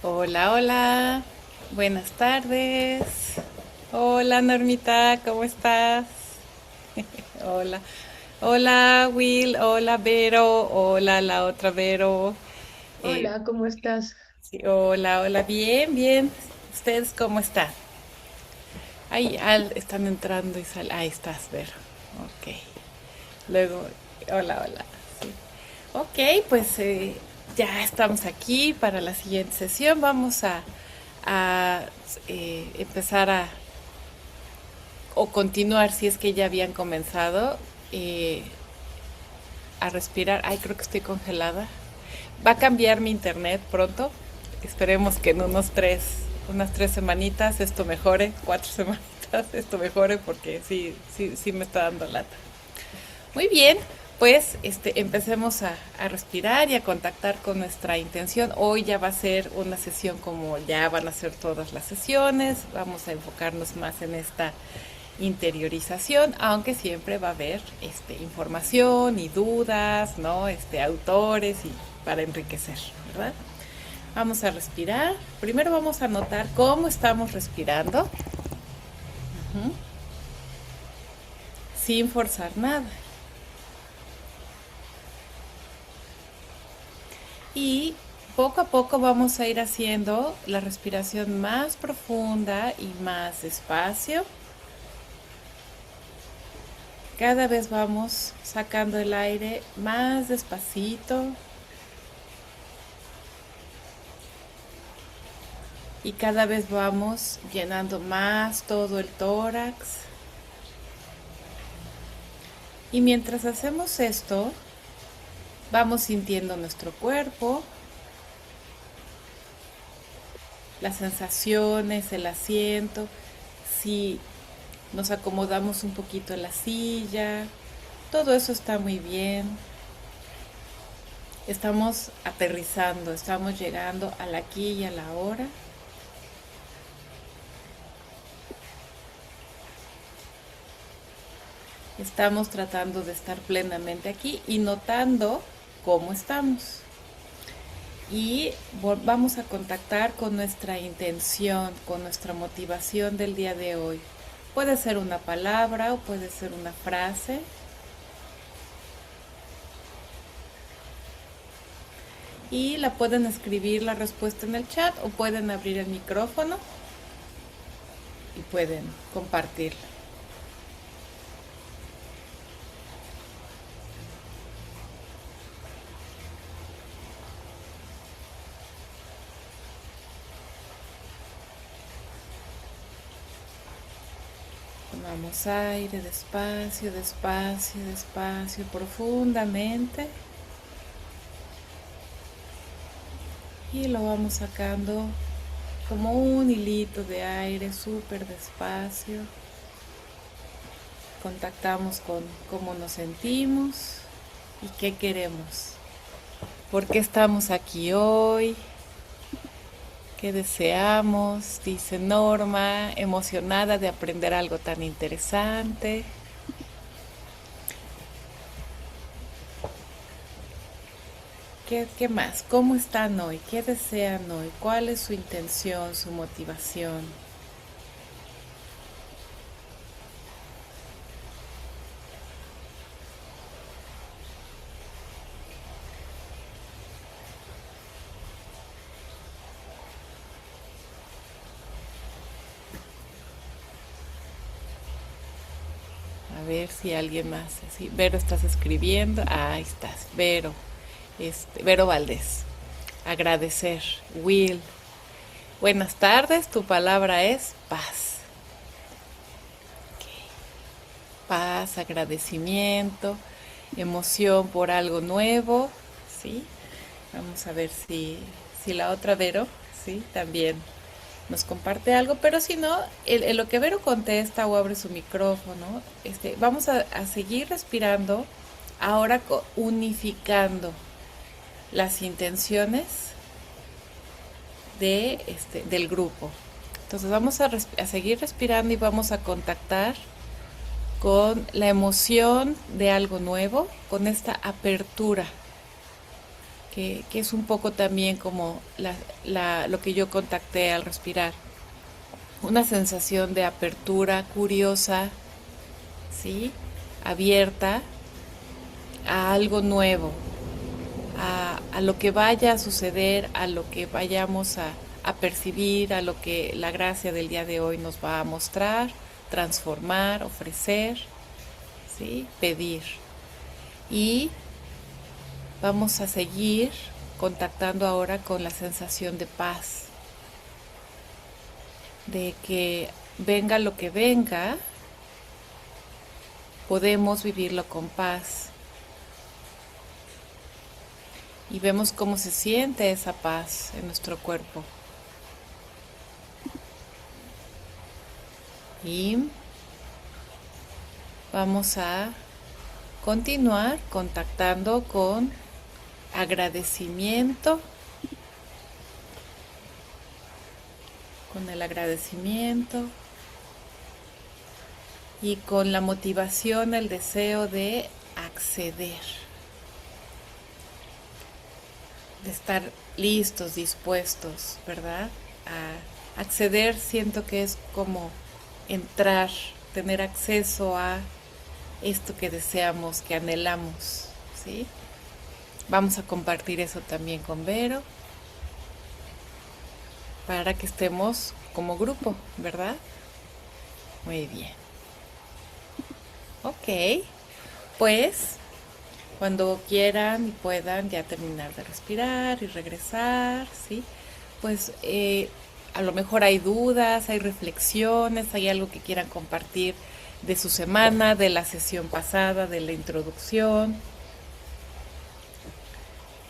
Hola, hola. Buenas tardes. Hola, Normita, ¿cómo estás? Hola. Hola, Will. Hola, Vero. Hola, la otra Vero. Eh, Hola, ¿cómo estás? sí, hola, hola. Bien, bien. ¿Ustedes cómo están? Ahí están entrando y salen. Ahí estás, Vero. Ok. Luego, hola, hola. Sí. Ok, pues ya estamos aquí para la siguiente sesión. Vamos a empezar o continuar si es que ya habían comenzado eh, a respirar. Ay, creo que estoy congelada. Va a cambiar mi internet pronto. Esperemos que en unas 3 semanitas esto mejore, 4 semanitas esto mejore porque sí, sí, sí me está dando lata. Muy bien, pues empecemos a respirar y a contactar con nuestra intención. Hoy ya va a ser una sesión como ya van a ser todas las sesiones. Vamos a enfocarnos más en esta interiorización, aunque siempre va a haber información y dudas, ¿no? Autores y para enriquecer, ¿verdad? Vamos a respirar. Primero vamos a notar cómo estamos respirando sin forzar nada. Y poco a poco vamos a ir haciendo la respiración más profunda y más despacio. Cada vez vamos sacando el aire más despacito y cada vez vamos llenando más todo el tórax. Y mientras hacemos esto, vamos sintiendo nuestro cuerpo, las sensaciones, el asiento, si nos acomodamos un poquito en la silla, todo eso está muy bien. Estamos aterrizando, estamos llegando al aquí y a la hora. Estamos tratando de estar plenamente aquí y notando cómo estamos. Y vamos a contactar con nuestra intención, con nuestra motivación del día de hoy. Puede ser una palabra o puede ser una frase. Y la pueden escribir la respuesta en el chat o pueden abrir el micrófono y pueden compartirla. Tomamos aire despacio, despacio, despacio, profundamente. Y lo vamos sacando como un hilito de aire súper despacio. Contactamos con cómo nos sentimos y qué queremos. ¿Por qué estamos aquí hoy? ¿Qué deseamos? Dice Norma, emocionada de aprender algo tan interesante. ¿Qué más? ¿Cómo están hoy? ¿Qué desean hoy? ¿Cuál es su intención, su motivación? A ver si alguien más. Sí, Vero, estás escribiendo. Ahí estás, Vero. Vero Valdés. Agradecer. Will. Buenas tardes, tu palabra es paz. Paz, agradecimiento, emoción por algo nuevo, ¿sí? Vamos a ver si la otra Vero, ¿sí? También nos comparte algo, pero si no, en lo que Vero contesta o abre su micrófono, vamos a seguir respirando, ahora unificando las intenciones del grupo. Entonces vamos a seguir respirando y vamos a contactar con la emoción de algo nuevo, con esta apertura que es un poco también como lo que yo contacté al respirar. Una sensación de apertura curiosa, ¿sí? Abierta a algo nuevo, a lo que vaya a suceder, a lo que vayamos a percibir, a lo que la gracia del día de hoy nos va a mostrar, transformar, ofrecer, ¿sí? Pedir. Y vamos a seguir contactando ahora con la sensación de paz, de que venga lo que venga, podemos vivirlo con paz. Y vemos cómo se siente esa paz en nuestro cuerpo. Y vamos a continuar contactando con agradecimiento, con el agradecimiento y con la motivación, el deseo de acceder, de estar listos, dispuestos, ¿verdad? A acceder, siento que es como entrar, tener acceso a esto que deseamos, que anhelamos, ¿sí? Vamos a compartir eso también con Vero para que estemos como grupo, ¿verdad? Muy bien. Ok, pues cuando quieran y puedan ya terminar de respirar y regresar, ¿sí? Pues a lo mejor hay dudas, hay reflexiones, hay algo que quieran compartir de su semana, de la sesión pasada, de la introducción.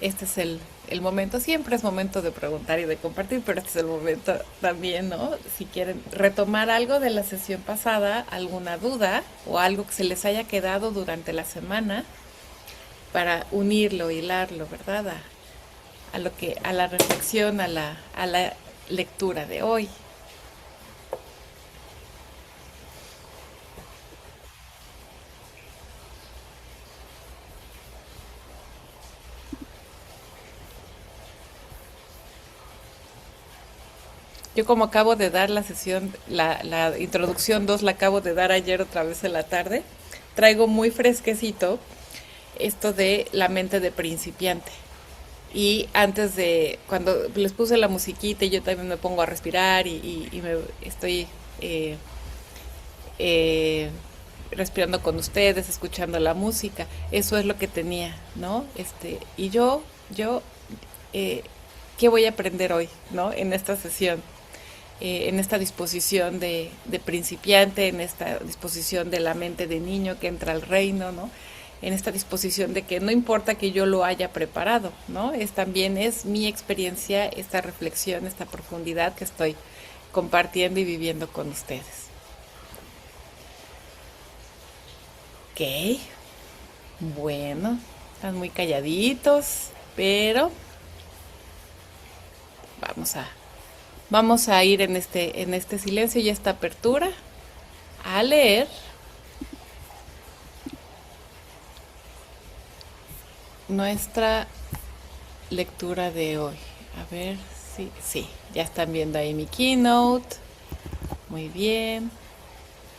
Este es el momento, siempre es momento de preguntar y de compartir, pero este es el momento también, ¿no? Si quieren retomar algo de la sesión pasada, alguna duda o algo que se les haya quedado durante la semana, para unirlo, hilarlo, ¿verdad? A la reflexión, a la lectura de hoy. Yo como acabo de dar la sesión, la introducción 2 la acabo de dar ayer otra vez en la tarde, traigo muy fresquecito esto de la mente de principiante. Y antes de, cuando les puse la musiquita, y yo también me pongo a respirar y me estoy eh, respirando con ustedes, escuchando la música. Eso es lo que tenía, ¿no? Y eh, ¿qué voy a aprender hoy, ¿no? En esta sesión, en esta disposición de principiante, en esta disposición de la mente de niño que entra al reino, ¿no? En esta disposición de que no importa que yo lo haya preparado, ¿no? También es mi experiencia, esta reflexión, esta profundidad que estoy compartiendo y viviendo con ustedes. Ok, bueno, están muy calladitos, pero vamos a ir en este silencio y esta apertura a leer nuestra lectura de hoy. A ver si, sí, ya están viendo ahí mi keynote. Muy bien.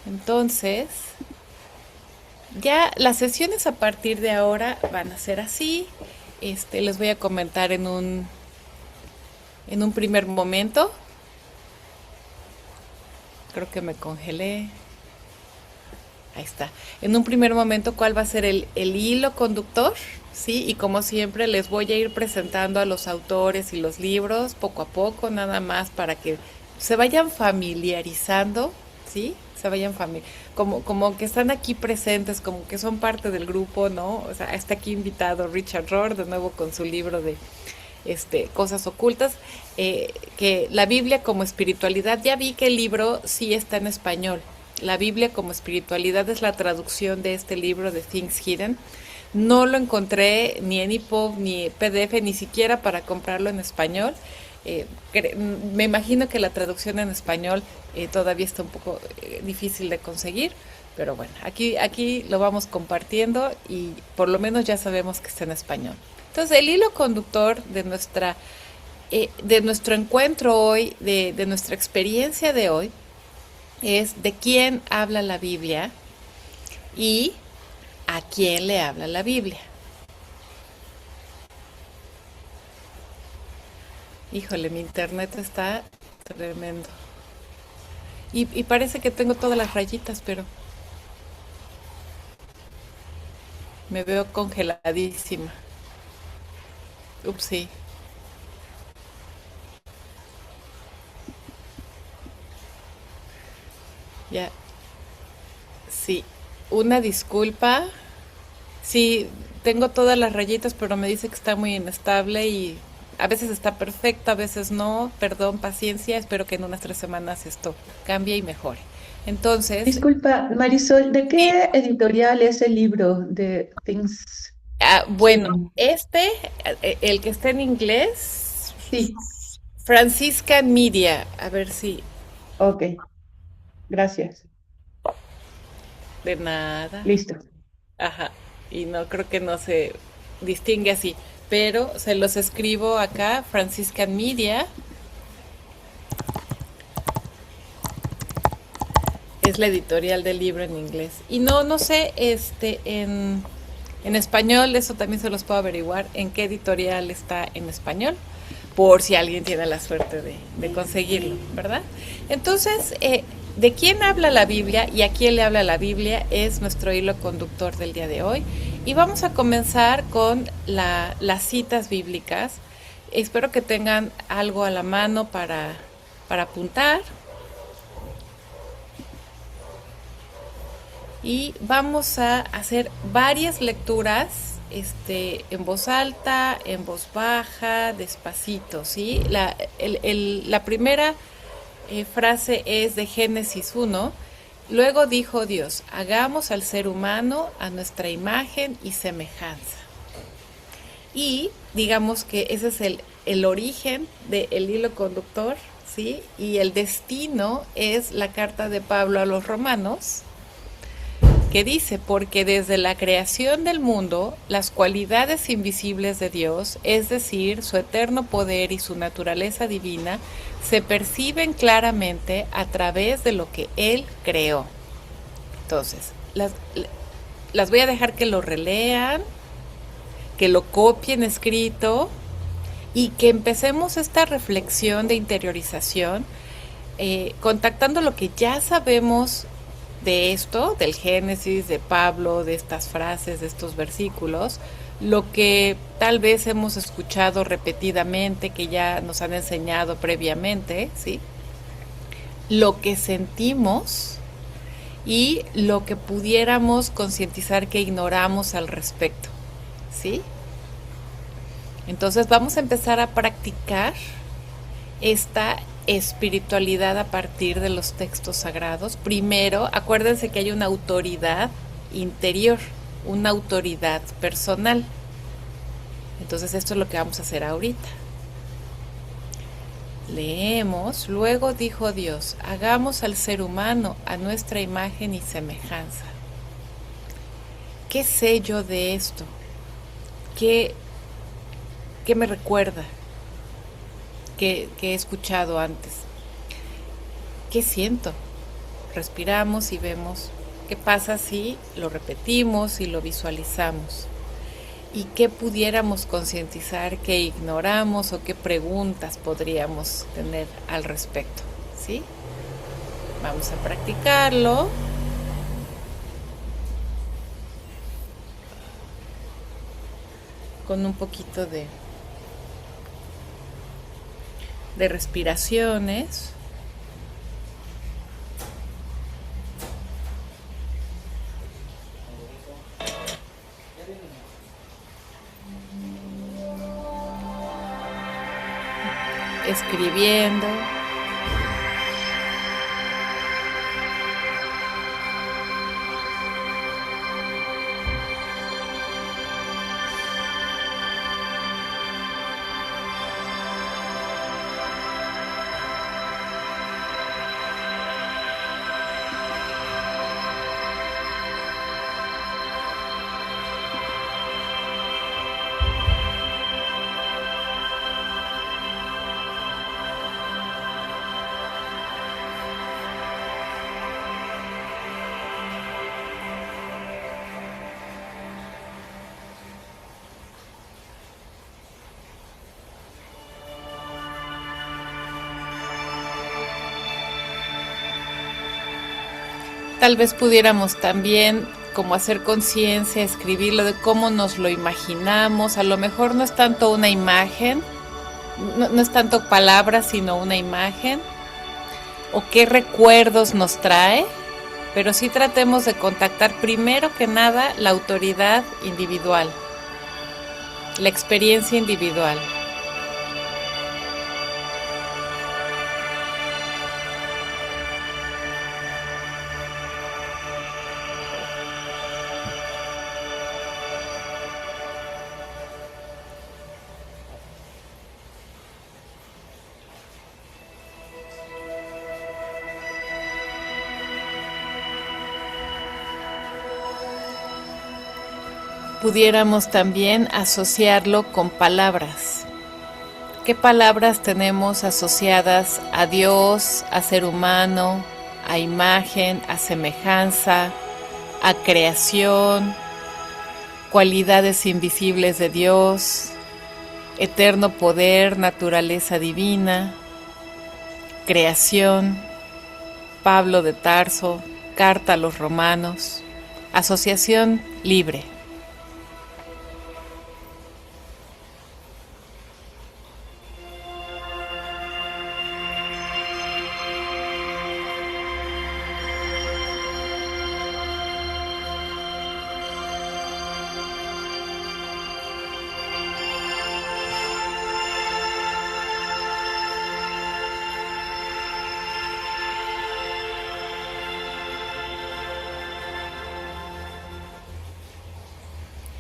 Entonces, ya las sesiones a partir de ahora van a ser así. Les voy a comentar en un primer momento. Creo que me congelé. Ahí está. En un primer momento, ¿cuál va a ser el hilo conductor? Sí, y como siempre les voy a ir presentando a los autores y los libros poco a poco, nada más para que se vayan familiarizando, ¿sí? Se vayan como que están aquí presentes, como que son parte del grupo, ¿no? O sea, está aquí invitado Richard Rohr, de nuevo con su libro de Cosas Ocultas, que la Biblia como espiritualidad, ya vi que el libro sí está en español. La Biblia como espiritualidad es la traducción de este libro de Things Hidden. No lo encontré ni en EPUB, ni PDF, ni siquiera para comprarlo en español. Me imagino que la traducción en español todavía está un poco difícil de conseguir, pero bueno, aquí lo vamos compartiendo y por lo menos ya sabemos que está en español. Entonces, el hilo conductor de nuestro encuentro hoy, de nuestra experiencia de hoy, es de quién habla la Biblia y a quién le habla la Biblia. Híjole, mi internet está tremendo. Y parece que tengo todas las rayitas, pero me veo congeladísima. Ups, sí. Ya, sí. Una disculpa. Sí, tengo todas las rayitas, pero me dice que está muy inestable y a veces está perfecto, a veces no. Perdón, paciencia. Espero que en unas 3 semanas esto cambie y mejore. Entonces, Disculpa, Marisol, ¿de sí. qué editorial es el libro de Things Bueno, Human? el que está en inglés, Sí, Franciscan Media. A ver si, ok, gracias. de nada. Listo. Ajá. Y no creo que no se distingue así. Pero se los escribo acá, Franciscan Media. Es la editorial del libro en inglés. Y no sé, en español, eso también se los puedo averiguar, en qué editorial está en español, por si alguien tiene la suerte de conseguirlo, ¿verdad? Entonces, ¿de quién habla la Biblia y a quién le habla la Biblia? Es nuestro hilo conductor del día de hoy. Y vamos a comenzar con las citas bíblicas. Espero que tengan algo a la mano para apuntar. Y vamos a hacer varias lecturas en voz alta, en voz baja, despacito, ¿sí? La primera frase es de Génesis 1. Luego dijo Dios, hagamos al ser humano a nuestra imagen y semejanza. Y digamos que ese es el origen del hilo conductor, ¿sí? Y el destino es la carta de Pablo a los romanos, que dice, porque desde la creación del mundo, las cualidades invisibles de Dios, es decir, su eterno poder y su naturaleza divina, se perciben claramente a través de lo que Él creó. Entonces, las voy a dejar que lo relean, que lo copien escrito y que empecemos esta reflexión de interiorización, contactando lo que ya sabemos de esto, del Génesis, de Pablo, de estas frases, de estos versículos, lo que tal vez hemos escuchado repetidamente, que ya nos han enseñado previamente, ¿sí? Lo que sentimos y lo que pudiéramos concientizar que ignoramos al respecto, ¿sí? Entonces vamos a empezar a practicar esta espiritualidad a partir de los textos sagrados. Primero, acuérdense que hay una autoridad interior, una autoridad personal. Entonces esto es lo que vamos a hacer ahorita. Leemos, luego dijo Dios, hagamos al ser humano a nuestra imagen y semejanza. ¿Qué sé yo de esto? ¿Qué, qué me recuerda? Que he escuchado antes. ¿Qué siento? Respiramos y vemos qué pasa si lo repetimos y lo visualizamos. Y qué pudiéramos concientizar, qué ignoramos o qué preguntas podríamos tener al respecto. ¿Sí? Vamos a practicarlo. Con un poquito de respiraciones. Escribiendo. tal vez pudiéramos también como hacer conciencia, escribirlo de cómo nos lo imaginamos. A lo mejor no es tanto una imagen, no es tanto palabras, sino una imagen, o qué recuerdos nos trae, pero sí tratemos de contactar primero que nada la autoridad individual, la experiencia individual. Pudiéramos también asociarlo con palabras. ¿Qué palabras tenemos asociadas a Dios, a ser humano, a imagen, a semejanza, a creación, cualidades invisibles de Dios, eterno poder, naturaleza divina, creación, Pablo de Tarso, carta a los romanos, asociación libre?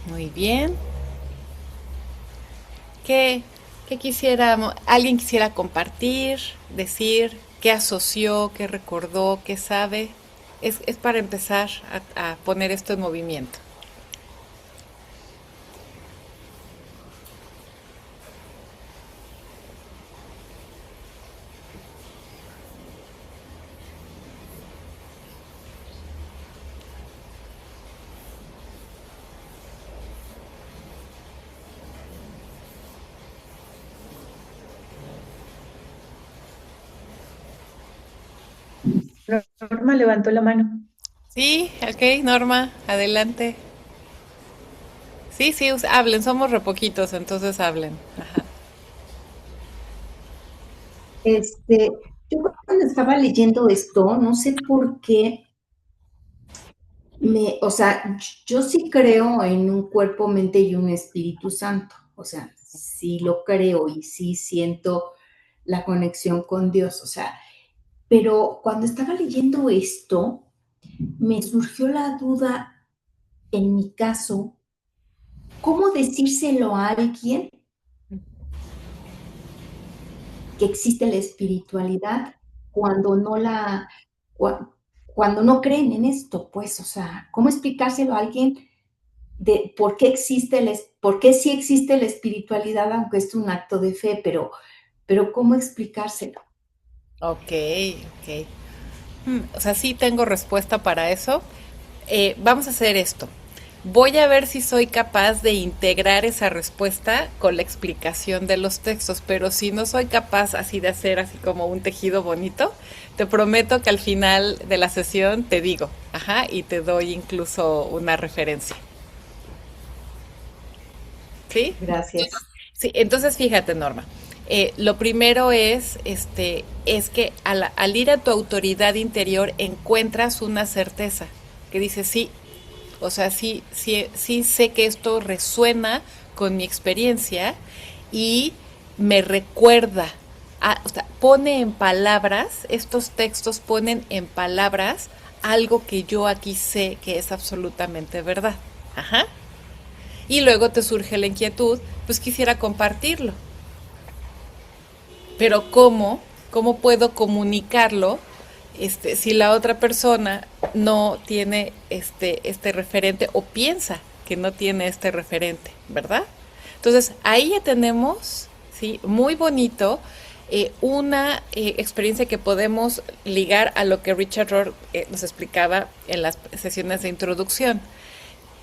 Muy bien. ¿Qué, qué quisiera, alguien quisiera compartir, decir, qué asoció, qué recordó, qué sabe? Es para empezar a poner esto en movimiento. Norma levantó la mano. Sí, ok, Norma, adelante. Sí, sí, hablen, somos re poquitos, entonces hablen. Ajá. Este, yo cuando estaba leyendo esto, no sé por qué o sea, yo sí creo en un cuerpo, mente y un Espíritu Santo. O sea, sí lo creo y sí siento la conexión con Dios. O sea, pero cuando estaba leyendo esto, me surgió la duda, en mi caso, ¿cómo decírselo a alguien que existe la espiritualidad cuando no cuando no creen en esto? Pues, o sea, ¿cómo explicárselo a alguien de por qué por qué sí existe la espiritualidad, aunque es un acto de fe, pero cómo explicárselo? Ok, ok. O sea, sí tengo respuesta para eso. Vamos a hacer esto. Voy a ver si soy capaz de integrar esa respuesta con la explicación de los textos, pero si no soy capaz así de hacer así como un tejido bonito, te prometo que al final de la sesión te digo, ajá, y te doy incluso una referencia. ¿Sí? Gracias. Sí, entonces fíjate, Norma. Lo primero es que al ir a tu autoridad interior encuentras una certeza que dice sí, o sea, sí, sí, sí sé que esto resuena con mi experiencia y me recuerda, o sea, pone en palabras, estos textos ponen en palabras algo que yo aquí sé que es absolutamente verdad. Ajá. Y luego te surge la inquietud, pues quisiera compartirlo. Pero ¿cómo? ¿Cómo puedo comunicarlo si la otra persona no tiene este referente o piensa que no tiene este referente, ¿verdad? Entonces ahí ya tenemos, ¿sí? Muy bonito, una experiencia que podemos ligar a lo que Richard Rohr nos explicaba en las sesiones de introducción,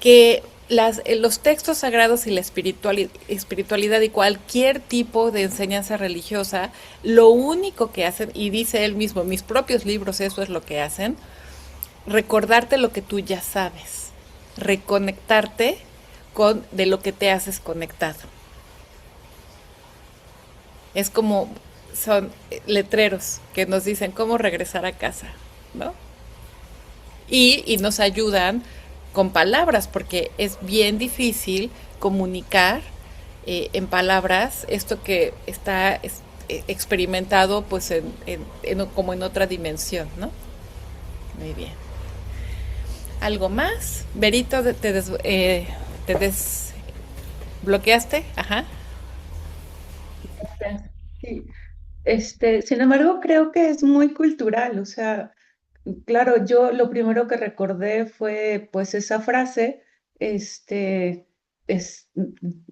que los textos sagrados y la espiritualidad y cualquier tipo de enseñanza religiosa, lo único que hacen, y dice él mismo, mis propios libros eso es lo que hacen, recordarte lo que tú ya sabes, reconectarte con de lo que te has desconectado. Es como son letreros que nos dicen cómo regresar a casa, ¿no? Y nos ayudan con palabras, porque es bien difícil comunicar en palabras esto que está experimentado pues como en otra dimensión, ¿no? Muy bien. ¿Algo más? Berito, te desbloqueaste. Ajá. Sí. Sin embargo, creo que es muy cultural, o sea, claro, yo lo primero que recordé fue pues esa frase, este,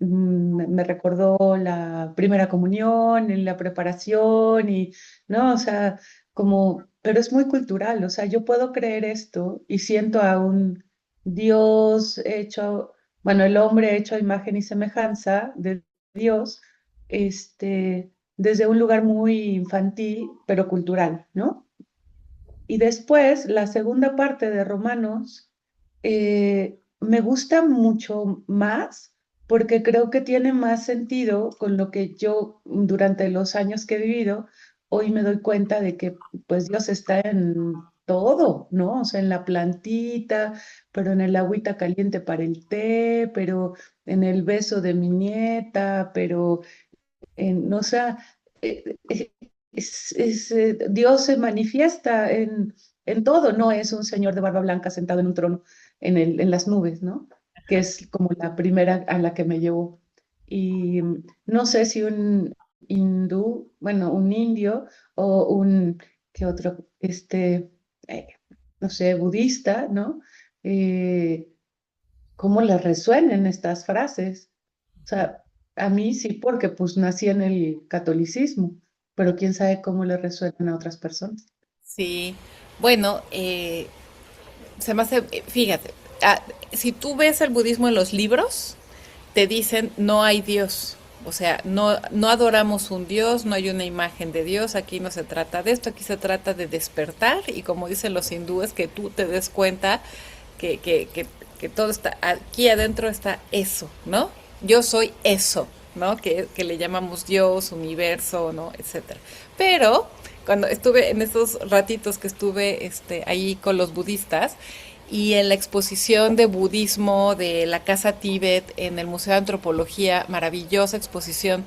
me recordó la primera comunión, en la preparación y, ¿no? O sea, como, pero es muy cultural, o sea, yo puedo creer esto y siento a un Dios hecho, bueno, el hombre hecho a imagen y semejanza de Dios, desde un lugar muy infantil, pero cultural, ¿no? Y después, la segunda parte de Romanos me gusta mucho más porque creo que tiene más sentido con lo que yo durante los años que he vivido, hoy me doy cuenta de que pues Dios está en todo, ¿no? O sea, en la plantita, pero en el agüita caliente para el té, pero en el beso de mi nieta, pero o sea, Dios se manifiesta en todo, no es un señor de barba blanca sentado en un trono en las nubes, ¿no? Que es como la primera a la que me llevó. Y no sé si un hindú, bueno, un indio o ¿qué otro? Eh, no sé, budista, ¿no? Eh, ¿Cómo les resuenan estas frases? O sea, a mí sí, porque pues nací en el catolicismo, pero quién sabe cómo le resuenan a otras personas. Sí. Bueno, se me hace, fíjate, ah, si tú ves el budismo en los libros, te dicen no hay Dios. O sea, no adoramos un Dios, no hay una imagen de Dios, aquí no se trata de esto, aquí se trata de despertar y como dicen los hindúes, que tú te des cuenta que, que, que, que todo está, aquí adentro está eso, ¿no? Yo soy eso, ¿no? Que le llamamos Dios, universo, ¿no? Etcétera. Pero cuando estuve en esos ratitos que estuve ahí con los budistas, y en la exposición de budismo de la Casa Tíbet en el Museo de Antropología, maravillosa exposición.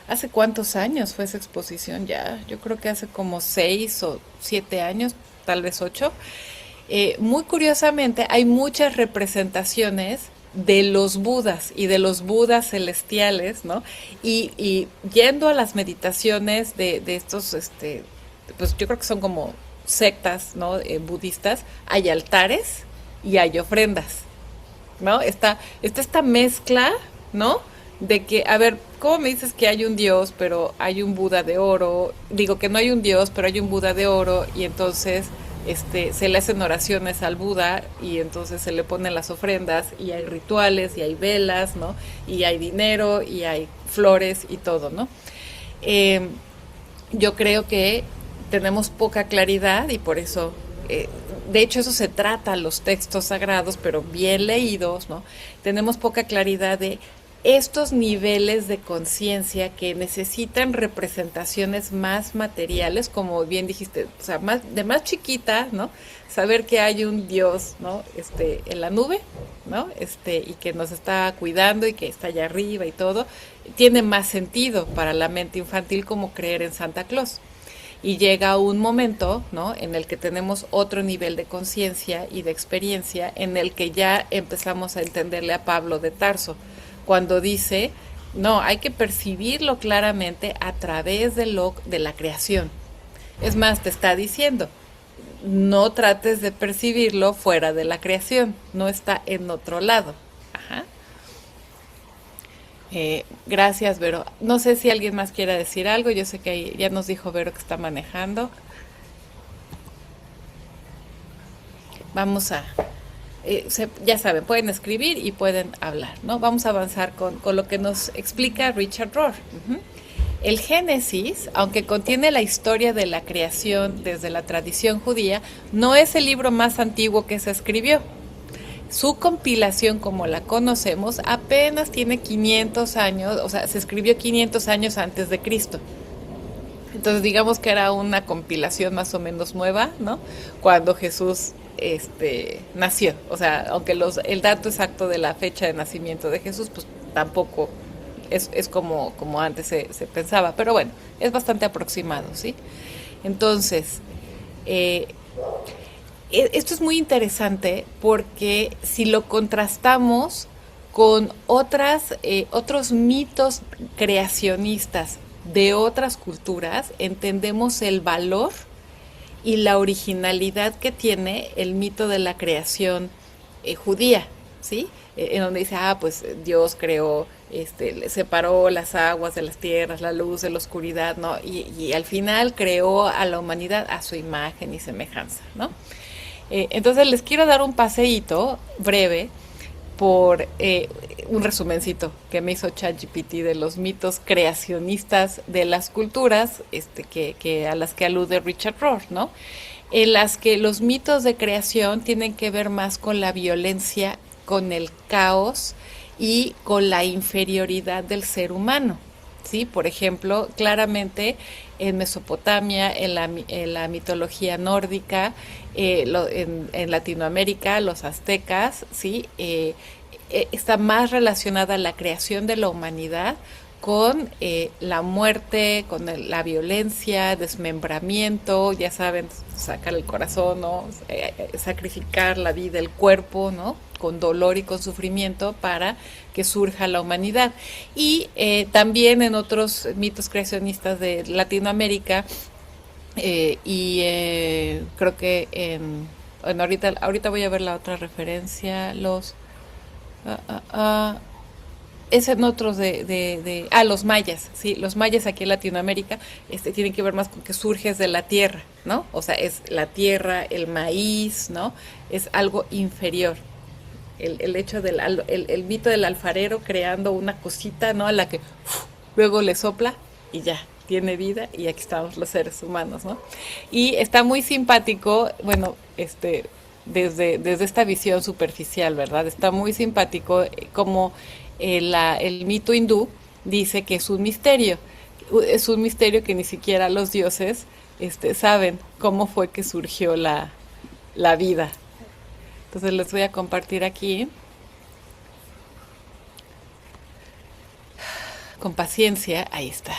¿Hace cuántos años fue esa exposición? Ya, yo creo que hace como 6 o 7 años, tal vez 8. Muy curiosamente, hay muchas representaciones de los budas y de los budas celestiales, ¿no? Y yendo a las meditaciones de estos, pues yo creo que son como sectas, ¿no? Budistas, hay altares y hay ofrendas, ¿no? Está esta mezcla, ¿no? De que, a ver, ¿cómo me dices que hay un Dios, pero hay un Buda de oro? Digo que no hay un Dios, pero hay un Buda de oro, y entonces se le hacen oraciones al Buda, y entonces se le ponen las ofrendas, y hay rituales, y hay velas, ¿no? Y hay dinero, y hay flores, y todo, ¿no? Eh, yo creo que tenemos poca claridad y por eso, de hecho eso se trata los textos sagrados, pero bien leídos, ¿no? Tenemos poca claridad de estos niveles de conciencia que necesitan representaciones más materiales, como bien dijiste, o sea, de más chiquita, ¿no? Saber que hay un Dios, ¿no? En la nube, ¿no? Y que nos está cuidando y que está allá arriba y todo, tiene más sentido para la mente infantil como creer en Santa Claus. Y llega un momento, ¿no? En el que tenemos otro nivel de conciencia y de experiencia, en el que ya empezamos a entenderle a Pablo de Tarso, cuando dice, no, hay que percibirlo claramente a través de la creación. Es más, te está diciendo, no trates de percibirlo fuera de la creación, no está en otro lado. Ajá. Gracias, Vero. No sé si alguien más quiera decir algo. Yo sé que ya nos dijo Vero que está manejando. Vamos a, ya saben, pueden escribir y pueden hablar, ¿no? Vamos a avanzar con lo que nos explica Richard Rohr. El Génesis, aunque contiene la historia de la creación desde la tradición judía, no es el libro más antiguo que se escribió. Su compilación, como la conocemos, apenas tiene 500 años, o sea, se escribió 500 años antes de Cristo. Entonces, digamos que era una compilación más o menos nueva, ¿no? Cuando Jesús nació. O sea, aunque el dato exacto de la fecha de nacimiento de Jesús, pues tampoco es como antes se pensaba. Pero bueno, es bastante aproximado, ¿sí? Entonces, eh, esto es muy interesante porque si lo contrastamos con otros mitos creacionistas de otras culturas, entendemos el valor y la originalidad que tiene el mito de la creación judía, ¿sí? En donde dice, pues Dios creó, separó las aguas de las tierras, la luz de la oscuridad, ¿no? Y al final creó a la humanidad a su imagen y semejanza, ¿no? Entonces les quiero dar un paseíto breve por un resumencito que me hizo ChatGPT de los mitos creacionistas de las culturas que a las que alude Richard Rohr, ¿no? En las que los mitos de creación tienen que ver más con la violencia, con el caos y con la inferioridad del ser humano. ¿Sí? Por ejemplo, claramente en Mesopotamia, en la mitología nórdica, en Latinoamérica, los aztecas, ¿sí? Está más relacionada la creación de la humanidad con la muerte, con la violencia, desmembramiento, ya saben, sacar el corazón, ¿no? Sacrificar la vida, el cuerpo, ¿no? Con dolor y con sufrimiento para que surja la humanidad. Y también en otros mitos creacionistas de Latinoamérica, creo que bueno, ahorita voy a ver la otra referencia, es en otros los mayas, sí, los mayas aquí en Latinoamérica tienen que ver más con que surges de la tierra, ¿no? O sea, es la tierra, el maíz, ¿no? Es algo inferior. El hecho el mito del alfarero creando una cosita, ¿no? A la que luego le sopla y ya, tiene vida y aquí estamos los seres humanos, ¿no? Y está muy simpático, bueno, desde esta visión superficial, ¿verdad? Está muy simpático como el mito hindú dice que es un misterio que ni siquiera los dioses saben cómo fue que surgió la vida. Entonces les voy a compartir aquí con paciencia, ahí está.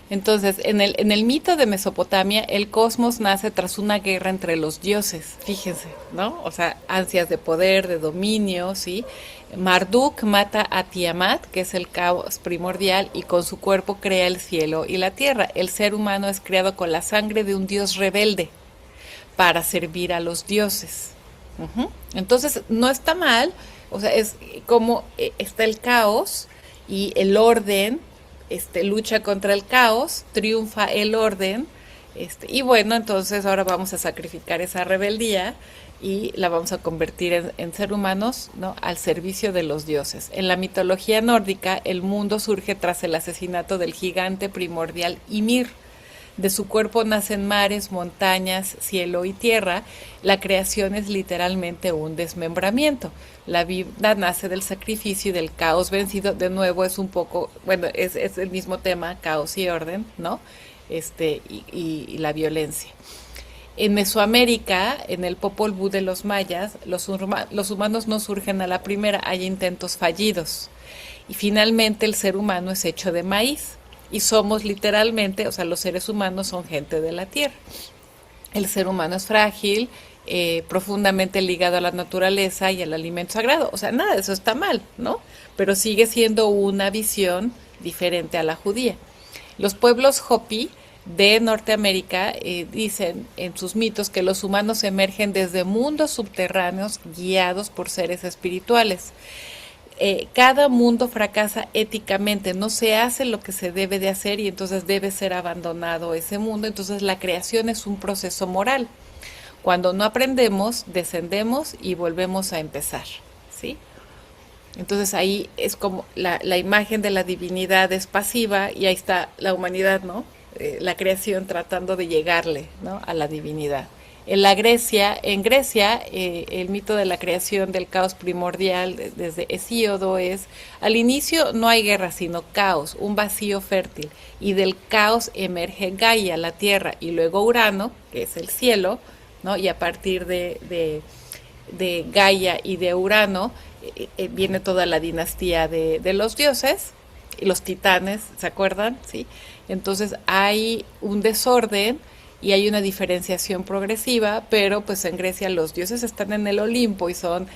Entonces, en el mito de Mesopotamia, el cosmos nace tras una guerra entre los dioses, fíjense, ¿no? O sea, ansias de poder, de dominio, ¿sí? Marduk mata a Tiamat, que es el caos primordial, y con su cuerpo crea el cielo y la tierra. El ser humano es creado con la sangre de un dios rebelde para servir a los dioses. Entonces, no está mal, o sea, es como está el caos y el orden lucha contra el caos, triunfa el orden, y bueno, entonces ahora vamos a sacrificar esa rebeldía y la vamos a convertir en ser humanos, ¿no? Al servicio de los dioses. En la mitología nórdica, el mundo surge tras el asesinato del gigante primordial Ymir. De su cuerpo nacen mares, montañas, cielo y tierra. La creación es literalmente un desmembramiento. La vida nace del sacrificio y del caos vencido. De nuevo es un poco, bueno, es el mismo tema, caos y orden, ¿no? Y la violencia. En Mesoamérica, en el Popol Vuh de los mayas, los humanos no surgen a la primera, hay intentos fallidos. Y finalmente el ser humano es hecho de maíz. Y somos literalmente, o sea, los seres humanos son gente de la tierra. El ser humano es frágil, profundamente ligado a la naturaleza y al alimento sagrado. O sea, nada de eso está mal, ¿no? Pero sigue siendo una visión diferente a la judía. Los pueblos Hopi de Norteamérica dicen en sus mitos que los humanos emergen desde mundos subterráneos guiados por seres espirituales. Cada mundo fracasa éticamente, no se hace lo que se debe de hacer y entonces debe ser abandonado ese mundo. Entonces la creación es un proceso moral. Cuando no aprendemos, descendemos y volvemos a empezar, ¿sí? Entonces ahí es como la imagen de la divinidad es pasiva y ahí está la humanidad, ¿no? La creación tratando de llegarle, ¿no? A la divinidad. En Grecia, el mito de la creación del caos primordial desde Hesíodo es, al inicio no hay guerra, sino caos, un vacío fértil, y del caos emerge Gaia, la tierra, y luego Urano, que es el cielo, ¿no? Y a partir de Gaia y de Urano viene toda la dinastía de los dioses y los titanes, ¿se acuerdan? ¿Sí? Entonces hay un desorden y hay una diferenciación progresiva, pero pues en Grecia los dioses están en el Olimpo y son,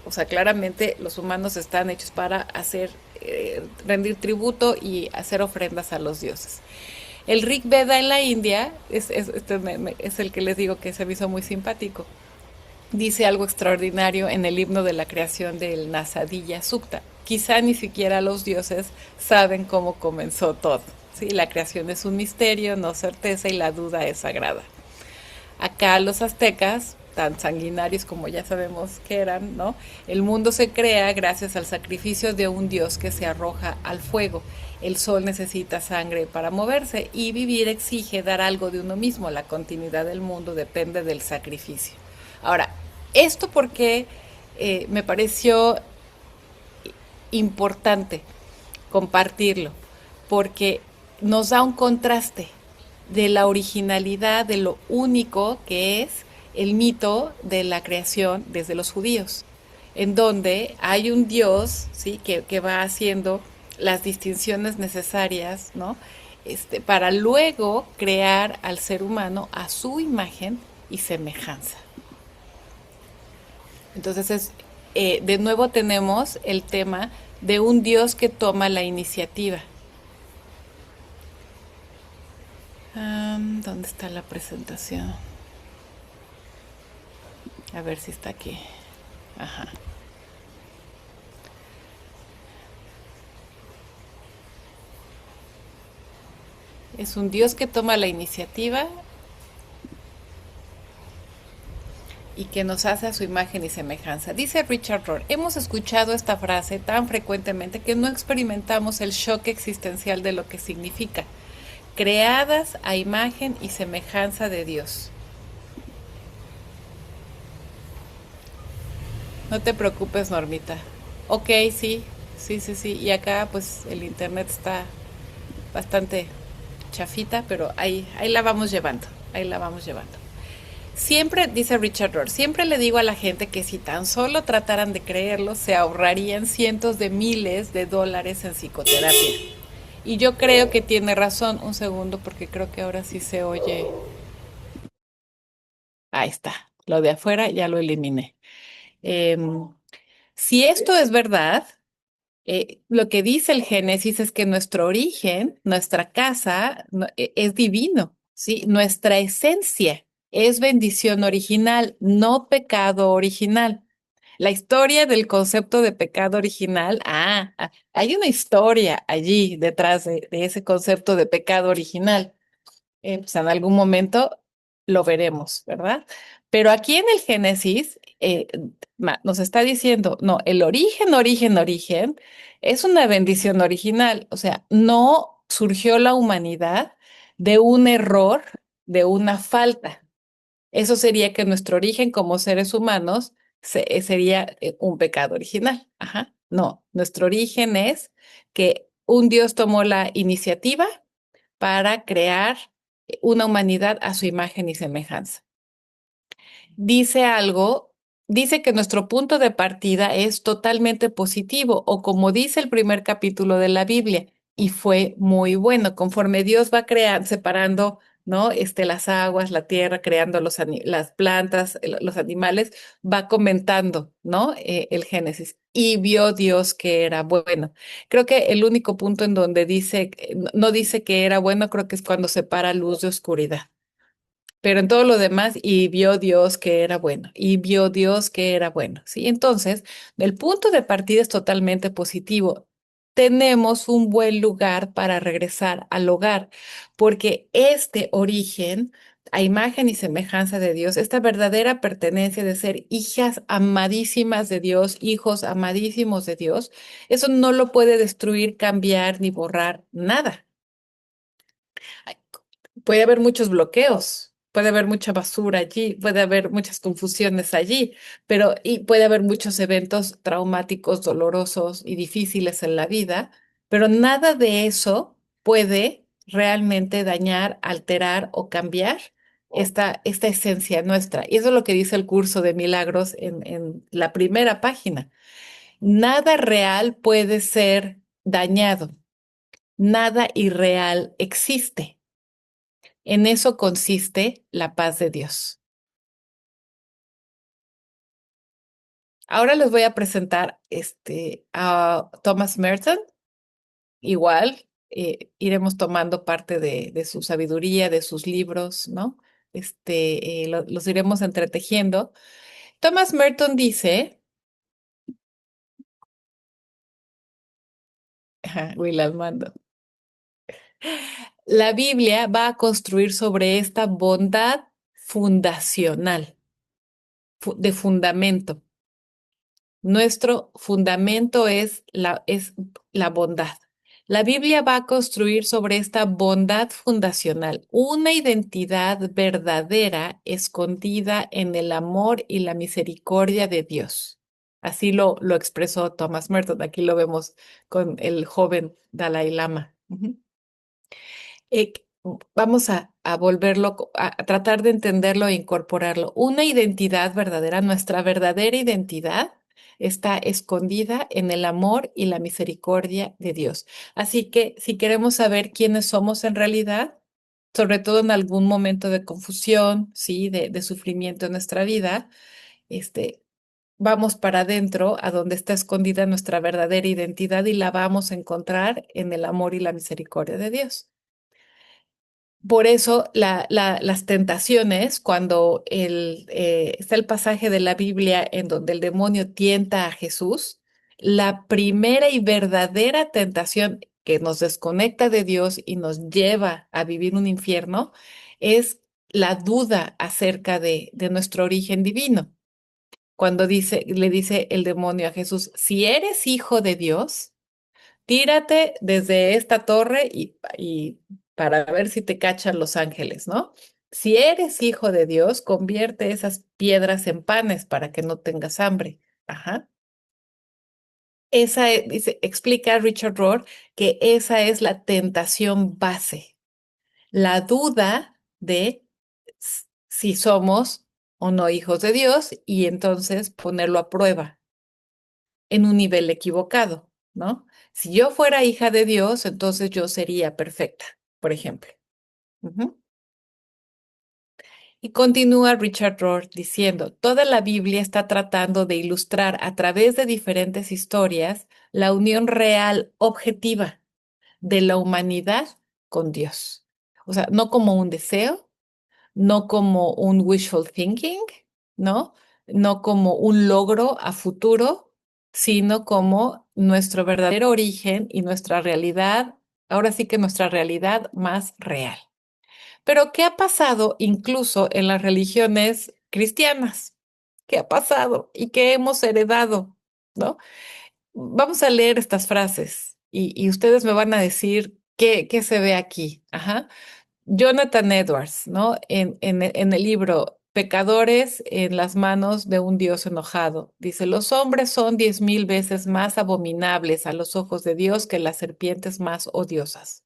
o sea, claramente los humanos están hechos para hacer, rendir tributo y hacer ofrendas a los dioses. El Rig Veda en la India es el que les digo que se me hizo muy simpático. Dice algo extraordinario en el himno de la creación del Nasadilla Sukta. Quizá ni siquiera los dioses saben cómo comenzó todo. ¿Sí? La creación es un misterio, no certeza, y la duda es sagrada. Acá los aztecas, tan sanguinarios como ya sabemos que eran, ¿no? El mundo se crea gracias al sacrificio de un dios que se arroja al fuego. El sol necesita sangre para moverse y vivir exige dar algo de uno mismo. La continuidad del mundo depende del sacrificio. Ahora, esto porque me pareció importante compartirlo, porque nos da un contraste de la originalidad, de lo único que es el mito de la creación desde los judíos, en donde hay un Dios, ¿sí? que va haciendo las distinciones necesarias, ¿no? Para luego crear al ser humano a su imagen y semejanza. Entonces, de nuevo tenemos el tema de un Dios que toma la iniciativa. ¿Dónde está la presentación? A ver si está aquí. Ajá. Es un Dios que toma la iniciativa y que nos hace a su imagen y semejanza. Dice Richard Rohr, hemos escuchado esta frase tan frecuentemente que no experimentamos el shock existencial de lo que significa. Creadas a imagen y semejanza de Dios. No te preocupes, Normita. Ok, sí, sí, sí, sí. Y acá pues el internet está bastante chafita, pero ahí la vamos llevando, ahí la vamos llevando. Siempre, dice Richard Rohr, siempre le digo a la gente que si tan solo trataran de creerlo, se ahorrarían cientos de miles de dólares en psicoterapia. Y yo creo que tiene razón. Un segundo, porque creo que ahora sí se oye. Ahí está. Lo de afuera ya lo eliminé. Si esto es verdad, lo que dice el Génesis es que nuestro origen, nuestra casa, es divino, ¿sí? Nuestra esencia es bendición original, no pecado original. La historia del concepto de pecado original, hay una historia allí detrás de ese concepto de pecado original. Pues en algún momento lo veremos, ¿verdad? Pero aquí en el Génesis nos está diciendo, no, el origen es una bendición original, o sea, no surgió la humanidad de un error, de una falta. Eso sería que nuestro origen como seres humanos sería un pecado original. Ajá. No, nuestro origen es que un Dios tomó la iniciativa para crear una humanidad a su imagen y semejanza. Dice algo, dice que nuestro punto de partida es totalmente positivo, o como dice el primer capítulo de la Biblia, y fue muy bueno, conforme Dios va creando, separando, ¿no? Las aguas, la tierra, creando las plantas, los animales, va comentando, ¿no? El Génesis. Y vio Dios que era bueno. Creo que el único punto en donde dice, no dice que era bueno, creo que es cuando separa luz de oscuridad. Pero en todo lo demás, y vio Dios que era bueno, y vio Dios que era bueno, ¿sí? Entonces, el punto de partida es totalmente positivo. Tenemos un buen lugar para regresar al hogar, porque este origen a imagen y semejanza de Dios, esta verdadera pertenencia de ser hijas amadísimas de Dios, hijos amadísimos de Dios, eso no lo puede destruir, cambiar ni borrar nada. Puede haber muchos bloqueos, puede haber mucha basura allí, puede haber muchas confusiones allí, y puede haber muchos eventos traumáticos, dolorosos y difíciles en la vida, pero nada de eso puede realmente dañar, alterar o cambiar esta esencia nuestra. Y eso es lo que dice el curso de milagros en la primera página. Nada real puede ser dañado, nada irreal existe. En eso consiste la paz de Dios. Ahora les voy a presentar a Thomas Merton. Igual, iremos tomando parte de su sabiduría, de sus libros, ¿no? Los iremos entretejiendo. Thomas Merton dice, Will Armando, la Biblia va a construir sobre esta bondad fundacional, de fundamento. Nuestro fundamento es la bondad. La Biblia va a construir sobre esta bondad fundacional una identidad verdadera escondida en el amor y la misericordia de Dios. Así lo expresó Thomas Merton. Aquí lo vemos con el joven Dalai Lama. Ujú. eh, Vamos a volverlo, a tratar de entenderlo e incorporarlo. Una identidad verdadera, nuestra verdadera identidad está escondida en el amor y la misericordia de Dios. Así que si queremos saber quiénes somos en realidad, sobre todo en algún momento de confusión, sí, de sufrimiento en nuestra vida, este, vamos para adentro, a donde está escondida nuestra verdadera identidad y la vamos a encontrar en el amor y la misericordia de Dios. Por eso las tentaciones, cuando está el pasaje de la Biblia en donde el demonio tienta a Jesús, la primera y verdadera tentación que nos desconecta de Dios y nos lleva a vivir un infierno es la duda acerca de nuestro origen divino. Cuando le dice el demonio a Jesús, si eres hijo de Dios, tírate desde esta torre y para ver si te cachan los ángeles, ¿no? Si eres hijo de Dios, convierte esas piedras en panes para que no tengas hambre. Ajá. Explica Richard Rohr que esa es la tentación base, la duda de si somos o no hijos de Dios y entonces ponerlo a prueba en un nivel equivocado, ¿no? Si yo fuera hija de Dios, entonces yo sería perfecta, por ejemplo. Ujú. Y continúa Richard Rohr diciendo, toda la Biblia está tratando de ilustrar a través de diferentes historias la unión real, objetiva de la humanidad con Dios. O sea, no como un deseo, no como un wishful thinking, ¿no? No como un logro a futuro, sino como nuestro verdadero origen y nuestra realidad, ahora sí que nuestra realidad más real. Pero ¿qué ha pasado incluso en las religiones cristianas? ¿Qué ha pasado y qué hemos heredado? ¿No? Vamos a leer estas frases y ustedes me van a decir qué se ve aquí. Ajá. Jonathan Edwards, ¿no? En el libro Pecadores en las manos de un Dios enojado, dice, los hombres son 10,000 veces más abominables a los ojos de Dios que las serpientes más odiosas.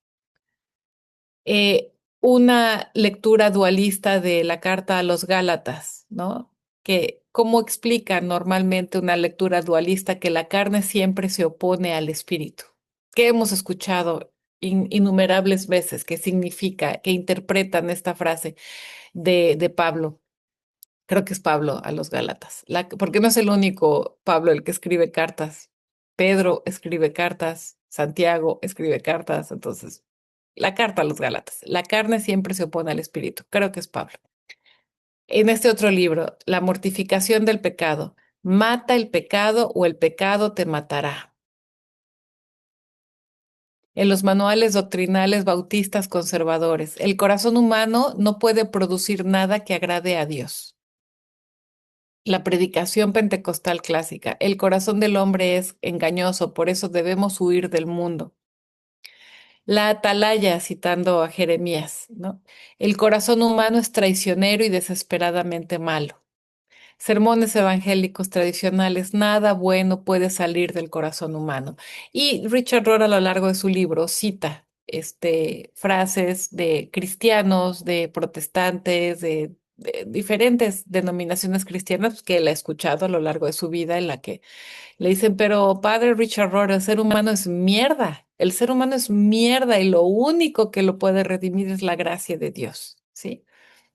Una lectura dualista de la carta a los Gálatas, ¿no? Que cómo explica normalmente una lectura dualista que la carne siempre se opone al espíritu, que hemos escuchado innumerables veces, que significa, que interpretan esta frase de Pablo. Creo que es Pablo a los Gálatas, porque no es el único Pablo el que escribe cartas. Pedro escribe cartas, Santiago escribe cartas, entonces la carta a los Gálatas. La carne siempre se opone al espíritu. Creo que es Pablo. En este otro libro, La mortificación del pecado. Mata el pecado o el pecado te matará. en los manuales doctrinales bautistas conservadores. El corazón humano no puede producir nada que agrade a Dios. La predicación pentecostal clásica. El corazón del hombre es engañoso, por eso debemos huir del mundo. La atalaya, citando a Jeremías, ¿no? El corazón humano es traicionero y desesperadamente malo. Sermones evangélicos tradicionales, nada bueno puede salir del corazón humano. Y Richard Rohr a lo largo de su libro cita frases de cristianos, de protestantes, de diferentes denominaciones cristianas que él ha escuchado a lo largo de su vida, en la que le dicen, pero padre Richard Rohr, el ser humano es mierda, el ser humano es mierda y lo único que lo puede redimir es la gracia de Dios, ¿sí?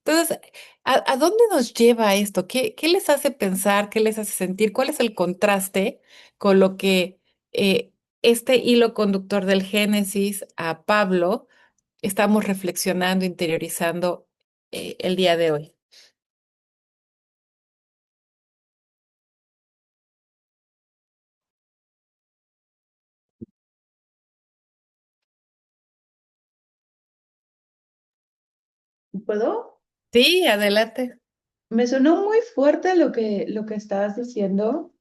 Entonces, ¿a dónde nos lleva esto? ¿Qué les hace pensar? ¿Qué les hace sentir? ¿Cuál es el contraste con lo que eh, este hilo conductor del Génesis a Pablo estamos reflexionando, interiorizando el día de hoy? ¿Puedo? Sí, adelante. Me sonó muy fuerte lo que estabas diciendo.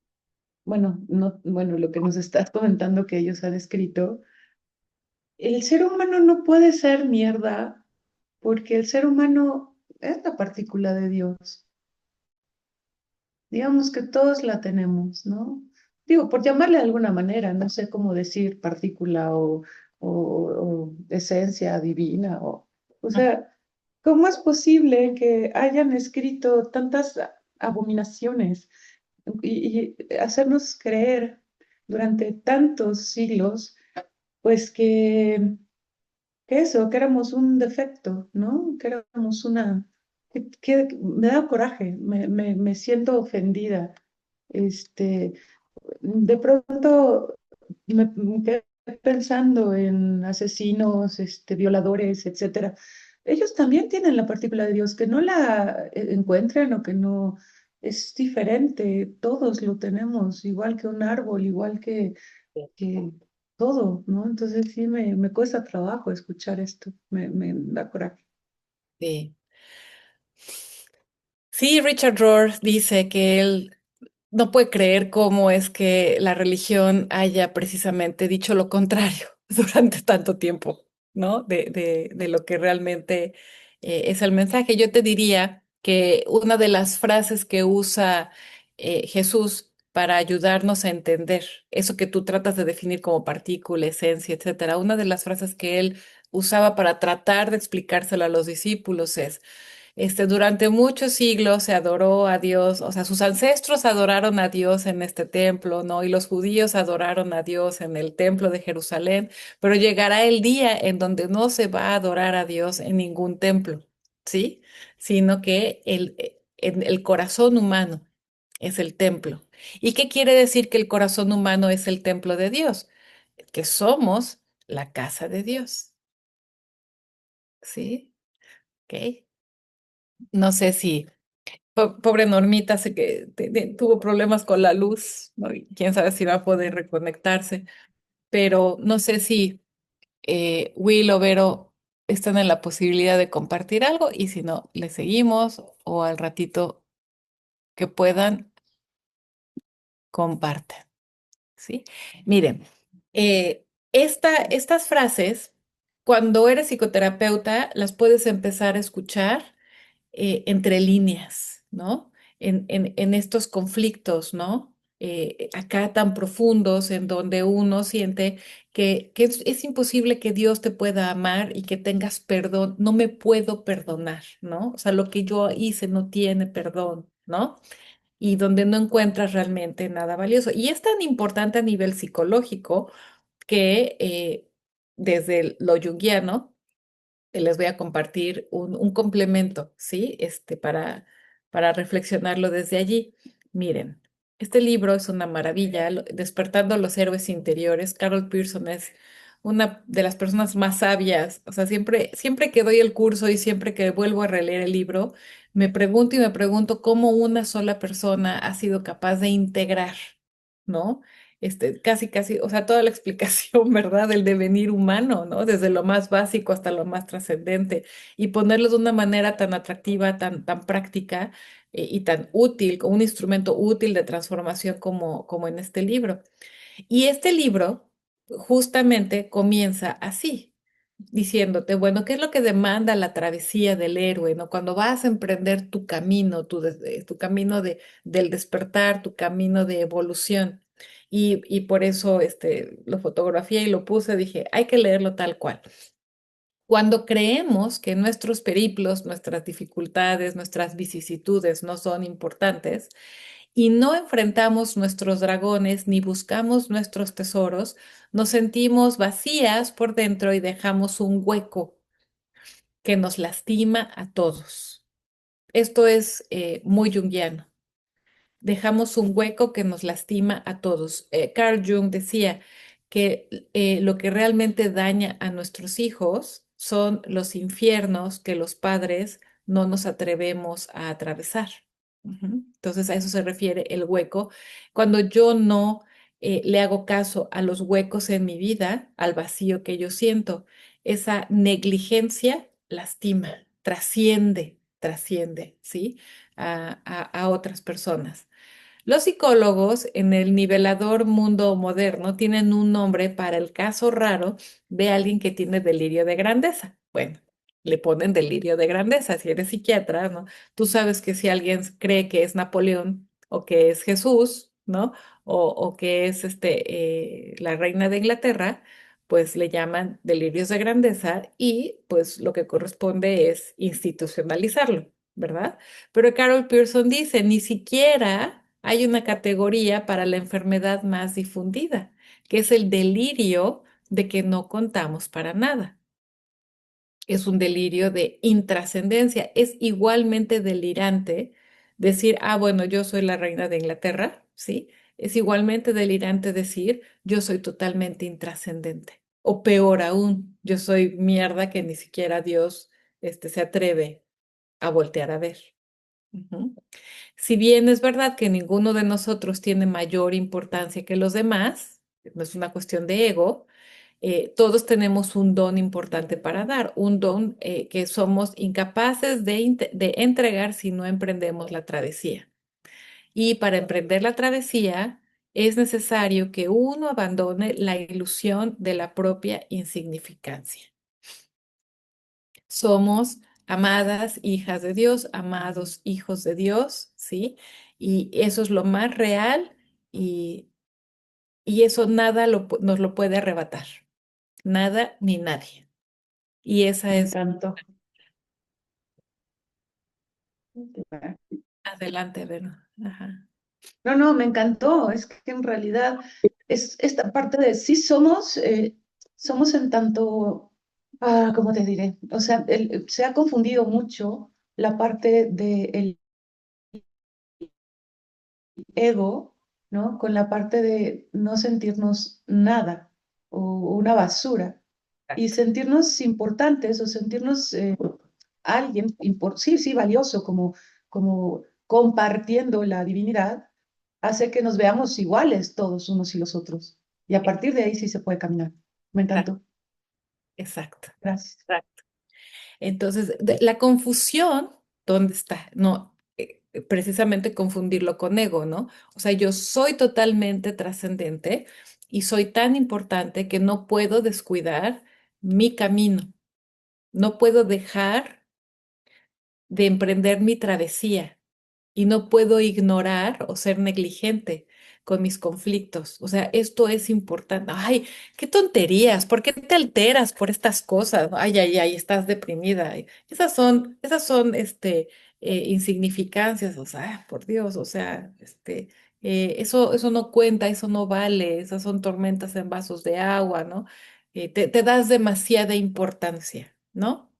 Bueno, no, bueno, lo que nos estás comentando que ellos han escrito. El ser humano no puede ser mierda porque el ser humano es la partícula de Dios. Digamos que todos la tenemos, ¿no? Digo, por llamarle de alguna manera, no sé cómo decir partícula o esencia divina, o sea, ¿cómo es posible que hayan escrito tantas abominaciones y hacernos creer durante tantos siglos, pues que eso, que éramos un defecto, ¿no? Que éramos una... que me da coraje, me siento ofendida. Este, de pronto me quedé pensando en asesinos, violadores, etcétera. Ellos también tienen la partícula de Dios, que no la encuentren o que no es diferente. Todos lo tenemos, igual que un árbol, igual que todo, ¿no? Entonces sí me cuesta trabajo escuchar esto, me da coraje. Sí. Sí, Richard Rohr dice que él no puede creer cómo es que la religión haya precisamente dicho lo contrario durante tanto tiempo, ¿no? De lo que realmente es el mensaje. Yo te diría que una de las frases que usa Jesús para ayudarnos a entender eso que tú tratas de definir como partícula, esencia, etcétera, una de las frases que él usaba para tratar de explicárselo a los discípulos es durante muchos siglos se adoró a Dios, o sea, sus ancestros adoraron a Dios en este templo, ¿no? Y los judíos adoraron a Dios en el templo de Jerusalén, pero llegará el día en donde no se va a adorar a Dios en ningún templo, ¿sí? Sino que el corazón humano es el templo. ¿Y qué quiere decir que el corazón humano es el templo de Dios? Que somos la casa de Dios, ¿sí? ¿Ok? No sé si pobre Normita, sé que tuvo problemas con la luz, ¿no? Y quién sabe si va a poder reconectarse, pero no sé si Will o Vero están en la posibilidad de compartir algo y si no, le seguimos o al ratito que puedan, comparten, ¿sí? Miren, estas frases, cuando eres psicoterapeuta, las puedes empezar a escuchar entre líneas, ¿no? En estos conflictos, ¿no? Acá tan profundos en donde uno siente que es imposible que Dios te pueda amar y que tengas perdón. No me puedo perdonar, ¿no? O sea, lo que yo hice no tiene perdón, ¿no? Y donde no encuentras realmente nada valioso. Y es tan importante a nivel psicológico que desde lo junguiano, les voy a compartir un complemento, ¿sí? Para reflexionarlo desde allí. Miren, este libro es una maravilla, Despertando a los héroes interiores. Carol Pearson es una de las personas más sabias. O sea, siempre que doy el curso y siempre que vuelvo a releer el libro, me pregunto y me pregunto cómo una sola persona ha sido capaz de integrar, ¿no? casi, casi, o sea, toda la explicación, ¿verdad? Del devenir humano, ¿no? Desde lo más básico hasta lo más trascendente, y ponerlo de una manera tan atractiva, tan práctica, y tan útil, como un instrumento útil de transformación como en este libro. Y este libro justamente comienza así, diciéndote, bueno, ¿qué es lo que demanda la travesía del héroe, ¿no? Cuando vas a emprender tu camino, tu camino del despertar, tu camino de evolución. Y por eso lo fotografié y lo puse, dije, hay que leerlo tal cual. Cuando creemos que nuestros periplos, nuestras dificultades, nuestras vicisitudes no son importantes, y no enfrentamos nuestros dragones ni buscamos nuestros tesoros, nos sentimos vacías por dentro y dejamos un hueco que nos lastima a todos. Esto es muy junguiano. Dejamos un hueco que nos lastima a todos. Carl Jung decía que lo que realmente daña a nuestros hijos son los infiernos que los padres no nos atrevemos a atravesar. Ujú. Entonces a eso se refiere el hueco. Cuando yo no le hago caso a los huecos en mi vida, al vacío que yo siento, esa negligencia lastima, trasciende, ¿sí? A otras personas. Los psicólogos en el nivelador mundo moderno tienen un nombre para el caso raro de alguien que tiene delirio de grandeza. Bueno, le ponen delirio de grandeza. Si eres psiquiatra, ¿no? Tú sabes que si alguien cree que es Napoleón o que es Jesús, ¿no? O que es la reina de Inglaterra, pues le llaman delirios de grandeza y pues lo que corresponde es institucionalizarlo, ¿verdad? Pero Carol Pearson dice, ni siquiera hay una categoría para la enfermedad más difundida, que es el delirio de que no contamos para nada. Es un delirio de intrascendencia. Es igualmente delirante decir, ah, bueno, yo soy la reina de Inglaterra, ¿sí? Es igualmente delirante decir, yo soy totalmente intrascendente. O peor aún, yo soy mierda que ni siquiera Dios se atreve a voltear a ver. Ujú. Si bien es verdad que ninguno de nosotros tiene mayor importancia que los demás, no es una cuestión de ego, todos tenemos un don importante para dar, un don que somos incapaces de entregar si no emprendemos la travesía. Y para emprender la travesía es necesario que uno abandone la ilusión de la propia insignificancia. Somos amadas hijas de Dios, amados hijos de Dios, ¿sí? Y eso es lo más real y, y eso nada nos lo puede arrebatar, nada ni nadie. Y esa Me es encantó. adelante, ¿verdad? Ajá. No, no, me encantó. Es que en realidad es esta parte de sí somos en tanto, ¿cómo te diré? O sea, se ha confundido mucho la parte del ego, ¿no? Con la parte de no sentirnos nada o una basura y sentirnos importantes o sentirnos alguien, sí, sí, valioso, como compartiendo la divinidad, hace que nos veamos iguales todos unos y los otros. Y a partir de ahí sí se puede caminar. Me Exacto, encantó. exacto. Gracias. Entonces, la confusión, ¿dónde está? No, precisamente confundirlo con ego, ¿no? O sea, yo soy totalmente trascendente y soy tan importante que no puedo descuidar mi camino, no puedo dejar de emprender mi travesía y no puedo ignorar o ser negligente con mis conflictos. O sea, esto es importante. Ay, qué tonterías, ¿por qué te alteras por estas cosas? Ay, ay, ay, estás deprimida. Ay, esas son, insignificancias, o sea, por Dios, o sea, eso no cuenta, eso no vale, esas son tormentas en vasos de agua, ¿no? Te das demasiada importancia, ¿no?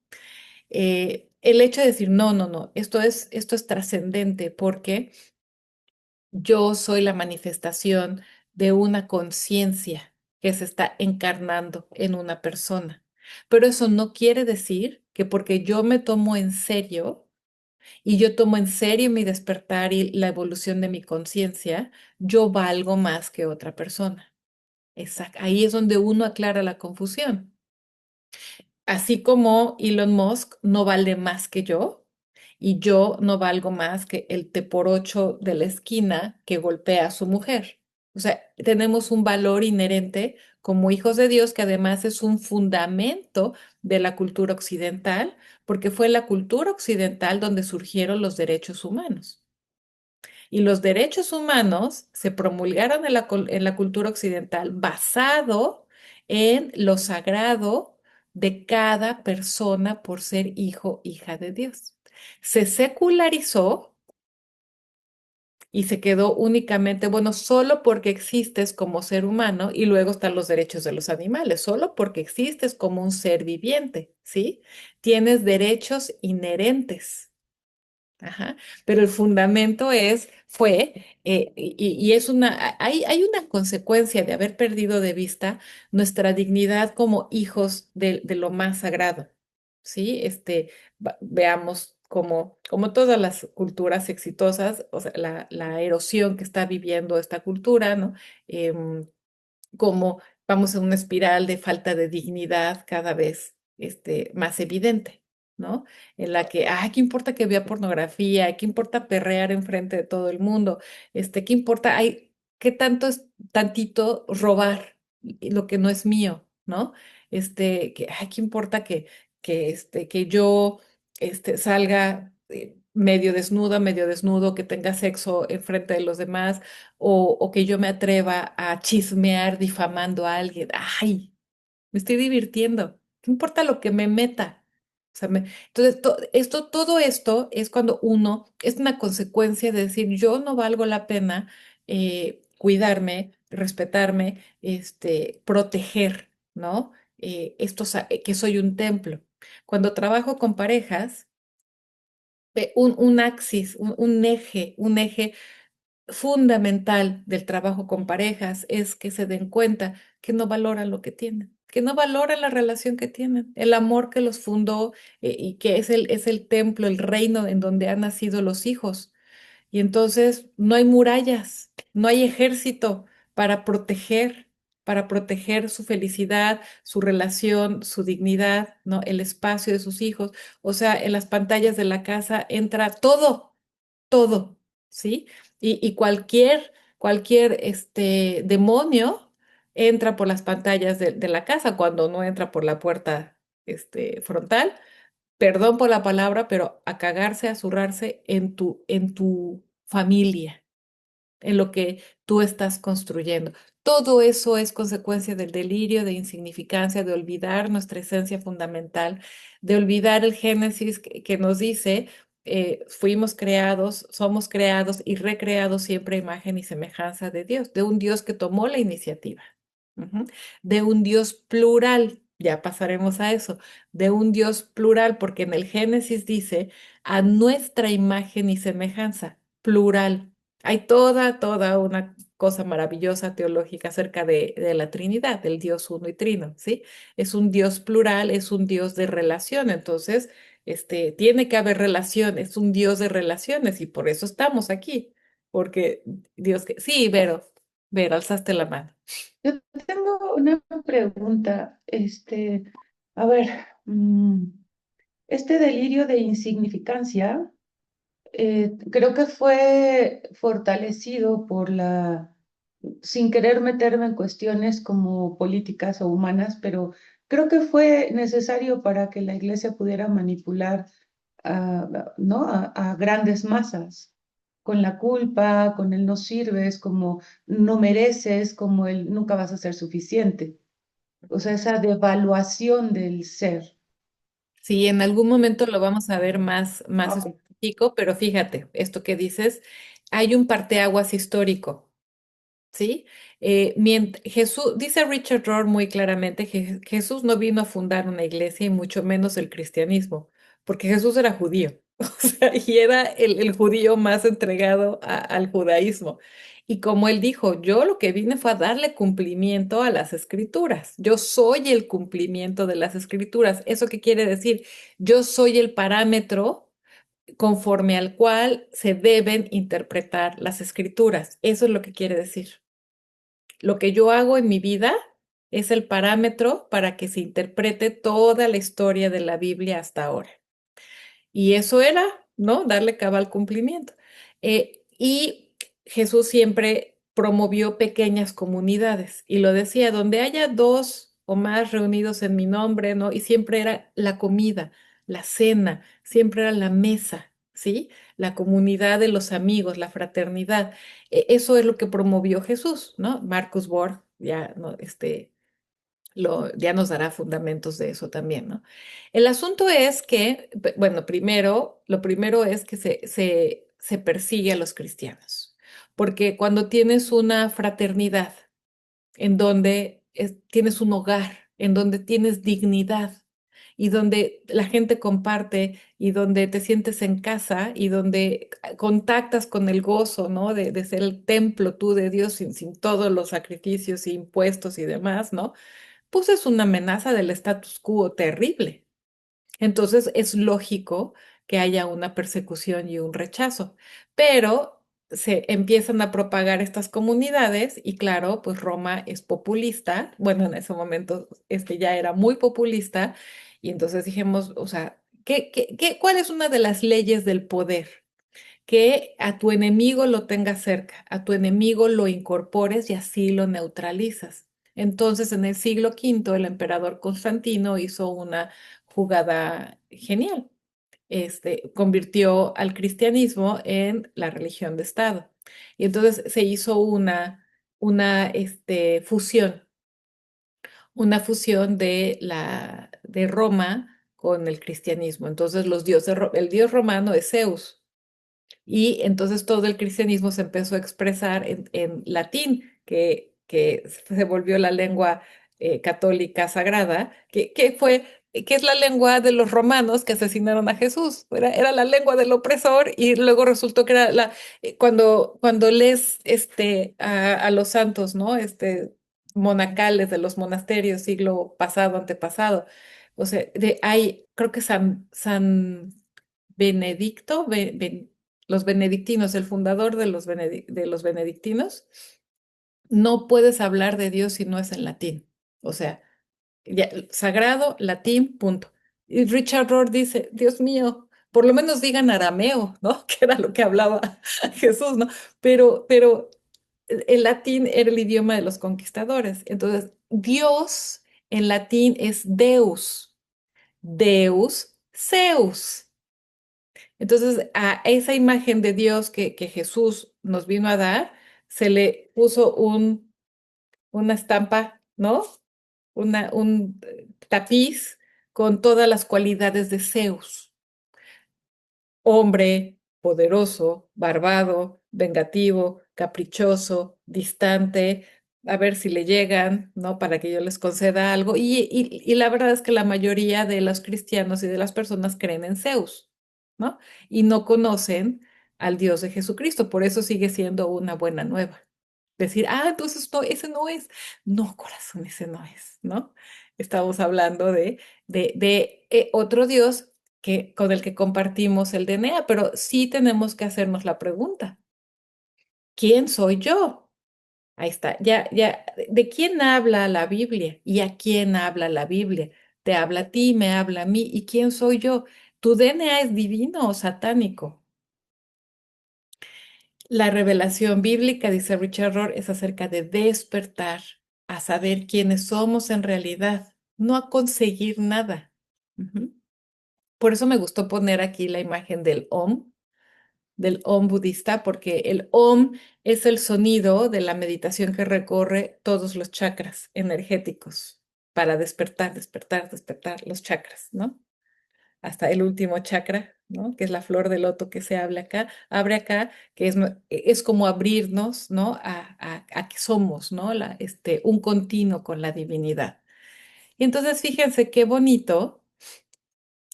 El hecho de decir, no, no, no, esto es trascendente porque yo soy la manifestación de una conciencia que se está encarnando en una persona. Pero eso no quiere decir que porque yo me tomo en serio, y yo tomo en serio mi despertar y la evolución de mi conciencia, yo valgo más que otra persona. Exacto. Ahí es donde uno aclara la confusión. Así como Elon Musk no vale más que yo y yo no valgo más que el te por ocho de la esquina que golpea a su mujer. O sea, tenemos un valor inherente como hijos de Dios que además es un fundamento de la cultura occidental, porque fue en la cultura occidental donde surgieron los derechos humanos. Y los derechos humanos se promulgaron en la cultura occidental basado en lo sagrado de cada persona por ser hijo, hija de Dios. Se secularizó y se quedó únicamente, bueno, solo porque existes como ser humano y luego están los derechos de los animales, solo porque existes como un ser viviente, ¿sí? Tienes derechos inherentes. Ajá, pero el fundamento y es hay una consecuencia de haber perdido de vista nuestra dignidad como hijos de lo más sagrado, ¿sí? Veamos como todas las culturas exitosas, o sea, la erosión que está viviendo esta cultura, ¿no? Em, como vamos en una espiral de falta de dignidad cada vez más evidente, ¿no? En la que, ay, ¿qué importa que vea pornografía? ¿Qué importa perrear enfrente de todo el mundo? ¿Qué importa? Ay, ¿qué tanto es tantito robar lo que no es mío, ¿no? Ay, ¿qué importa que yo salga medio desnudo, que tenga sexo enfrente de los demás? O que yo me atreva a chismear difamando a alguien. ¡Ay! Me estoy divirtiendo. ¿Qué importa lo que me meta? O sea, entonces, todo esto es cuando es una consecuencia de decir, yo no valgo la pena cuidarme, respetarme, proteger, ¿no? Que soy un templo. Cuando trabajo con parejas, un axis, un eje fundamental del trabajo con parejas es que se den cuenta que no valoran lo que tienen, que no valoran la relación que tienen, el amor que los fundó y que es el templo, el reino en donde han nacido los hijos. Y entonces no hay murallas, no hay ejército para para proteger su felicidad, su relación, su dignidad, ¿no? El espacio de sus hijos. O sea, en las pantallas de la casa entra todo, ¿sí? Y cualquier demonio entra por las pantallas de la casa cuando no entra por la puerta frontal, perdón por la palabra, pero a cagarse, a zurrarse en tu familia, en lo que tú estás construyendo. Todo eso es consecuencia del delirio, de insignificancia, de olvidar nuestra esencia fundamental, de olvidar el Génesis que nos dice, fuimos creados, somos creados y recreados siempre a imagen y semejanza de Dios, de un Dios que tomó la iniciativa, ujú, de un Dios plural. Ya pasaremos a eso, de un Dios plural, porque en el Génesis dice a nuestra imagen y semejanza, plural. Hay toda una cosa maravillosa teológica acerca de la Trinidad, del Dios uno y trino, ¿sí? Es un Dios plural, es un Dios de relación, entonces, tiene que haber relación, es un Dios de relaciones y por eso estamos aquí, porque Dios que... Sí, Vero, alzaste la mano. Yo tengo una pregunta, a ver, este delirio de insignificancia, creo que fue fortalecido por sin querer meterme en cuestiones como políticas o humanas, pero creo que fue necesario para que la iglesia pudiera manipular ¿no? a grandes masas, con la culpa, con el no sirves, como no mereces, como el nunca vas a ser suficiente. O sea, esa devaluación del ser. Sí, en algún momento lo vamos a ver más específico, pero fíjate, esto que dices, hay un parteaguas histórico. ¿Sí? Jesús, dice Richard Rohr muy claramente que Jesús no vino a fundar una iglesia y mucho menos el cristianismo, porque Jesús era judío, o sea, y era el judío más entregado al judaísmo. Y como él dijo, yo lo que vine fue a darle cumplimiento a las escrituras. Yo soy el cumplimiento de las escrituras. ¿Eso qué quiere decir? Yo soy el parámetro conforme al cual se deben interpretar las escrituras. Eso es lo que quiere decir. Lo que yo hago en mi vida es el parámetro para que se interprete toda la historia de la Biblia hasta ahora. Y eso era, ¿no? Darle cabal cumplimiento. Y Jesús siempre promovió pequeñas comunidades y lo decía, donde haya dos o más reunidos en mi nombre, ¿no? Y siempre era la comida, la cena, siempre era la mesa, ¿sí? La comunidad de los amigos, la fraternidad. Eso es lo que promovió Jesús, ¿no? Marcus Borg, ya, ¿no? Ya nos dará fundamentos de eso también, ¿no? El asunto es que, bueno, lo primero es que se persigue a los cristianos, porque cuando tienes una fraternidad en donde tienes un hogar, en donde tienes dignidad y donde la gente comparte y donde te sientes en casa y donde contactas con el gozo, ¿no? De ser el templo tú de Dios sin todos los sacrificios y impuestos y demás, ¿no? Pues es una amenaza del status quo terrible. Entonces es lógico que haya una persecución y un rechazo, pero se empiezan a propagar estas comunidades y claro, pues Roma es populista, bueno, en ese momento ya era muy populista y entonces dijimos, o sea, ¿cuál es una de las leyes del poder? Que a tu enemigo lo tengas cerca, a tu enemigo lo incorpores y así lo neutralizas. Entonces, en el siglo V, el emperador Constantino hizo una jugada genial. Convirtió al cristianismo en la religión de Estado. Y entonces se hizo una fusión de Roma con el cristianismo. Entonces, el dios romano es Zeus. Y entonces todo el cristianismo se empezó a expresar en latín, que se volvió la lengua católica sagrada, que es la lengua de los romanos que asesinaron a Jesús. Era la lengua del opresor y luego resultó que era cuando lees a los santos, ¿no? Monacales de los monasterios, siglo pasado, antepasado. O sea, creo que San Benedicto, los benedictinos, el fundador de los benedictinos, no puedes hablar de Dios si no es en latín. O sea, sagrado, latín, punto. Y Richard Rohr dice, Dios mío, por lo menos digan arameo, ¿no? Que era lo que hablaba Jesús, ¿no? Pero el latín era el idioma de los conquistadores. Entonces, Dios en latín es Deus, Deus, Zeus. Entonces, a esa imagen de Dios que Jesús nos vino a dar, se le puso una estampa, ¿no? Un tapiz con todas las cualidades de Zeus. Hombre, poderoso, barbado, vengativo, caprichoso, distante, a ver si le llegan, ¿no? Para que yo les conceda algo. Y la verdad es que la mayoría de los cristianos y de las personas creen en Zeus, ¿no? Y no conocen al Dios de Jesucristo. Por eso sigue siendo una buena nueva. Decir, entonces no, ese no es. No, corazón, ese no es, ¿no? Estamos hablando de otro Dios con el que compartimos el DNA, pero sí tenemos que hacernos la pregunta, ¿quién soy yo? Ahí está, ya, ¿de quién habla la Biblia? ¿Y a quién habla la Biblia? Te habla a ti, me habla a mí, ¿y quién soy yo? ¿Tu DNA es divino o satánico? La revelación bíblica, dice Richard Rohr, es acerca de despertar a saber quiénes somos en realidad, no a conseguir nada. Ujú. Por eso me gustó poner aquí la imagen del Om budista, porque el Om es el sonido de la meditación que recorre todos los chakras energéticos para despertar, despertar, despertar los chakras, ¿no? Hasta el último chakra, ¿no? Que es la flor de loto que se abre acá, que es como abrirnos, ¿no? A que somos, ¿no? Un continuo con la divinidad. Y entonces fíjense qué bonito,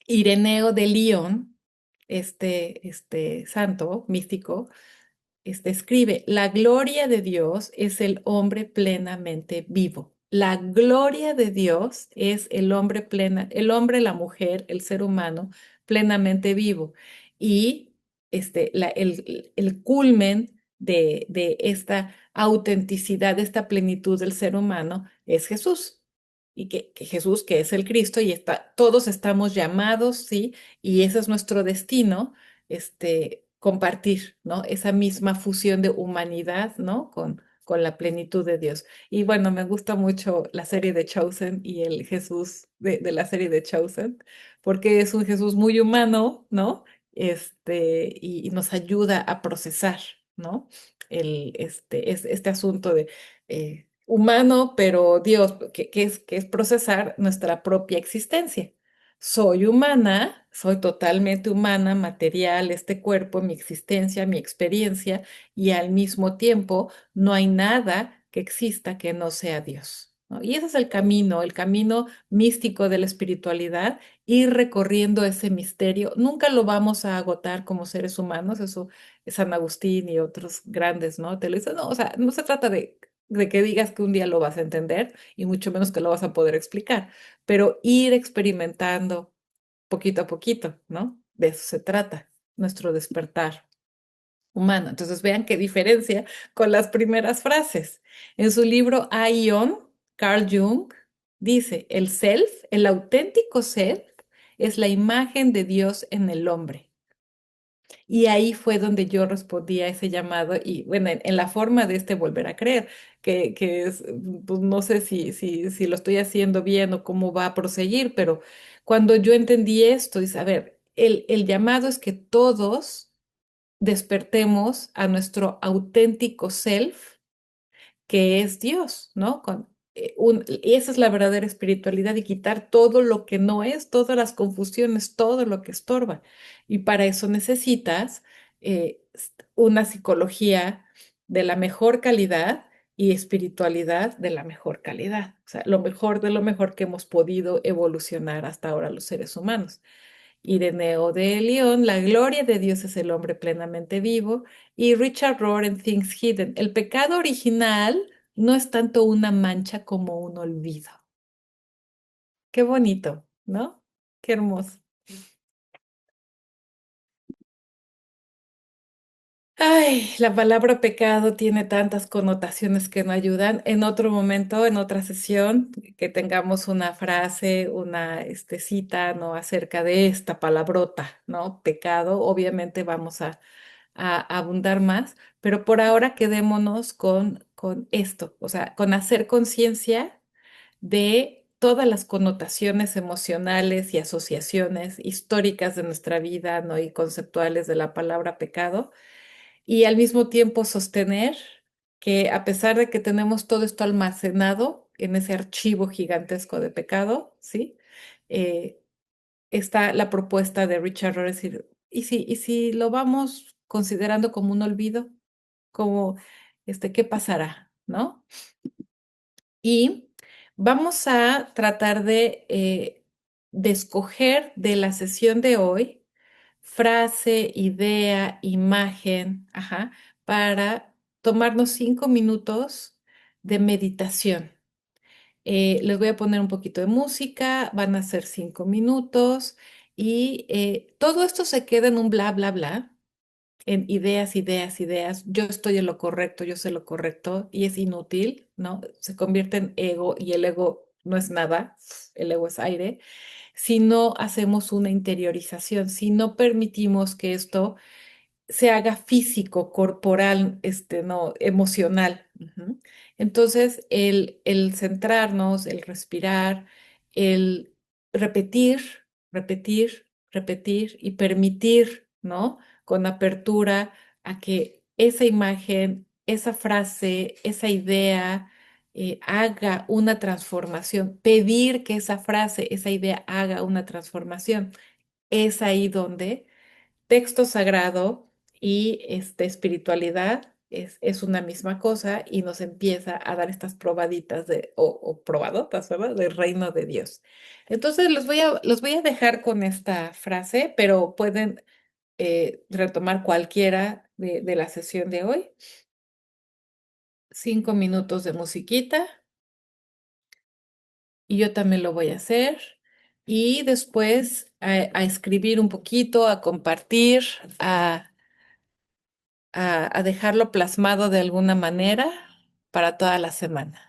Ireneo de León, este santo místico, escribe, la gloria de Dios es el hombre plenamente vivo. La gloria de Dios es el hombre, la mujer, el ser humano plenamente vivo. y el culmen de esta autenticidad, de esta plenitud del ser humano es Jesús. Y que Jesús, que es el Cristo, y todos estamos llamados, ¿sí? Y ese es nuestro destino, compartir, ¿no? Esa misma fusión de humanidad, ¿no? Con la plenitud de Dios. Y bueno, me gusta mucho la serie de Chosen y el Jesús de la serie de Chosen, porque es un Jesús muy humano, ¿no? Y nos ayuda a procesar, ¿no? Este asunto de humano, pero Dios, que es procesar nuestra propia existencia. Soy humana, soy totalmente humana, material, este cuerpo, mi existencia, mi experiencia, y al mismo tiempo no hay nada que exista que no sea Dios, ¿no? Y ese es el camino místico de la espiritualidad, ir recorriendo ese misterio. Nunca lo vamos a agotar como seres humanos, eso es San Agustín y otros grandes, ¿no? Te lo dicen, no, o sea, no se trata de que digas que un día lo vas a entender y mucho menos que lo vas a poder explicar, pero ir experimentando poquito a poquito, ¿no? De eso se trata, nuestro despertar humano. Entonces vean qué diferencia con las primeras frases. En su libro Aion, Carl Jung dice, el self, el auténtico self, es la imagen de Dios en el hombre. Y ahí fue donde yo respondí a ese llamado y bueno, en la forma de volver a creer, que es, pues no sé si lo estoy haciendo bien o cómo va a proseguir, pero cuando yo entendí esto, dice, a ver, el llamado es que todos despertemos a nuestro auténtico self, que es Dios, ¿no? Y esa es la verdadera espiritualidad y quitar todo lo que no es, todas las confusiones, todo lo que estorba. Y para eso necesitas una psicología de la mejor calidad y espiritualidad de la mejor calidad. O sea, lo mejor de lo mejor que hemos podido evolucionar hasta ahora los seres humanos. Ireneo de León, La gloria de Dios es el hombre plenamente vivo, y Richard Rohr en Things Hidden. El pecado original no es tanto una mancha como un olvido. Qué bonito, ¿no? Qué hermoso. Ay, la palabra pecado tiene tantas connotaciones que no ayudan. En otro momento, en otra sesión, que tengamos una frase, una cita, ¿no? Acerca de esta palabrota, ¿no? Pecado. Obviamente vamos a abundar más, pero por ahora quedémonos con esto, o sea, con hacer conciencia de todas las connotaciones emocionales y asociaciones históricas de nuestra vida, ¿no? Y conceptuales de la palabra pecado, y al mismo tiempo sostener que a pesar de que tenemos todo esto almacenado en ese archivo gigantesco de pecado, ¿sí? Eh, Está la propuesta de Richard Rohr, es decir, ¿y si lo vamos considerando como un olvido? Como, ¿qué pasará? ¿No? Y vamos a tratar de escoger de la sesión de hoy frase, idea, imagen, ajá, para tomarnos 5 minutos de meditación. Les voy a poner un poquito de música, van a ser 5 minutos y todo esto se queda en un bla, bla, bla, en ideas, ideas, ideas. Yo estoy en lo correcto, yo sé lo correcto y es inútil, ¿no? Se convierte en ego y el ego no es nada, el ego es aire. Si no hacemos una interiorización, si no permitimos que esto se haga físico, corporal, no, emocional. Ujú. Entonces, el centrarnos, el respirar, el repetir, repetir, repetir y permitir, ¿no? Con apertura a que esa imagen, esa frase, esa idea haga una transformación, pedir que esa frase, esa idea haga una transformación. Es ahí donde texto sagrado y espiritualidad es una misma cosa y nos empieza a dar estas probaditas o probadotas, ¿verdad? Del reino de Dios. Entonces los voy a dejar con esta frase, pero pueden retomar cualquiera de la sesión de hoy. 5 minutos de musiquita y yo también lo voy a hacer. y después a escribir un poquito, a compartir, a dejarlo plasmado de alguna manera para toda la semana.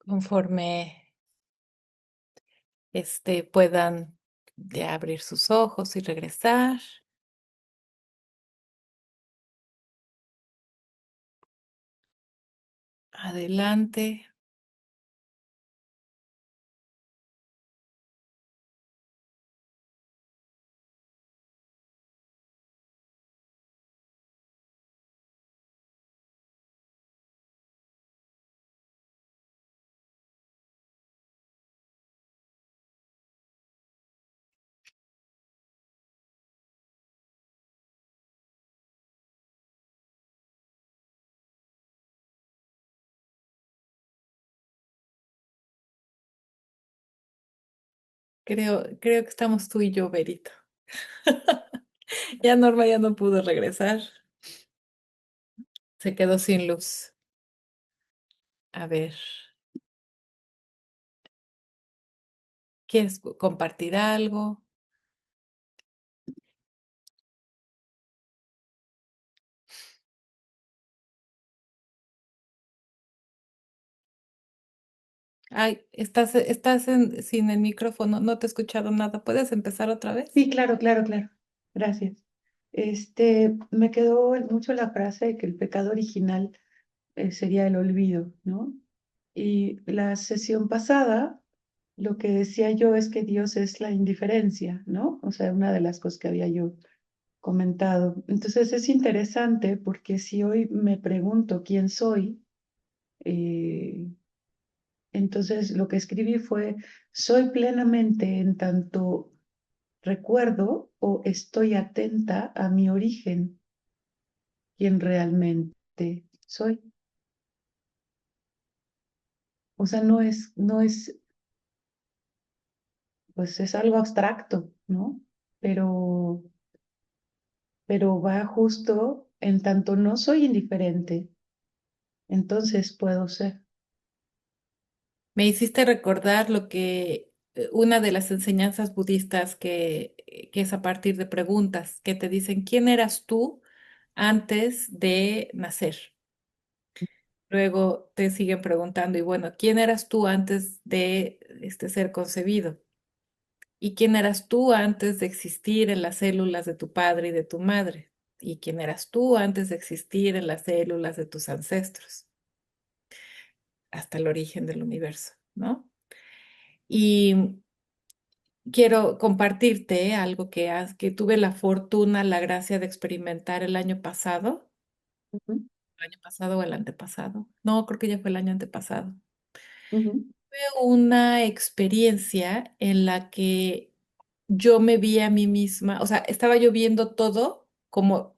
Conforme puedan de abrir sus ojos y regresar. Adelante. Creo que estamos tú y yo, Berito. Ya Norma ya no pudo regresar. Se quedó sin luz. A ver, ¿quieres compartir algo? Ay, sin el micrófono, no te he escuchado nada. ¿Puedes empezar otra vez? Sí, claro, claro, claro. Gracias. Me quedó mucho la frase de que el pecado original sería el olvido, ¿no? Y la sesión pasada, lo que decía yo es que Dios es la indiferencia, ¿no? O sea, una de las cosas que había yo comentado. Entonces es interesante porque si hoy me pregunto quién soy, eh, entonces lo que escribí fue, soy plenamente en tanto recuerdo o estoy atenta a mi origen, quién realmente soy. O sea, pues es algo abstracto, ¿no? Pero, pero va justo en tanto no soy indiferente, entonces puedo ser. Me hiciste recordar una de las enseñanzas budistas que es a partir de preguntas que te dicen, ¿quién eras tú antes de nacer? Luego te siguen preguntando, y bueno, ¿quién eras tú antes de ser concebido? ¿Y quién eras tú antes de existir en las células de tu padre y de tu madre? ¿Y quién eras tú antes de existir en las células de tus ancestros? Hasta el origen del universo, ¿no? Y quiero compartirte algo que tuve la fortuna, la gracia de experimentar Ujú, el año pasado o el antepasado. No, creo que ya fue el año antepasado. ujú, Fue una experiencia en la que yo me vi a mí misma, o sea, estaba yo viendo todo como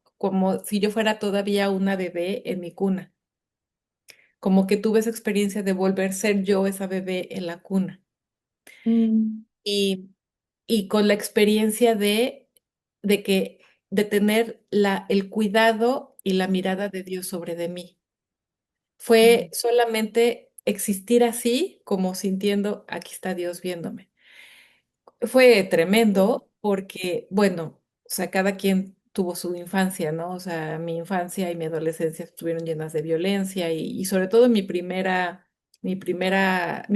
si yo fuera todavía una bebé en mi cuna, como que tuve esa experiencia de volver a ser yo esa bebé en la cuna. mm, Y, y con la experiencia de que, de tener el cuidado y la mirada de Dios sobre de mí. Fue mm, solamente existir así, como sintiendo, aquí está Dios viéndome. Fue tremendo porque, bueno, o sea, cada quien tuvo su infancia, ¿no? O sea, mi infancia y mi adolescencia estuvieron llenas de violencia y sobre todo mi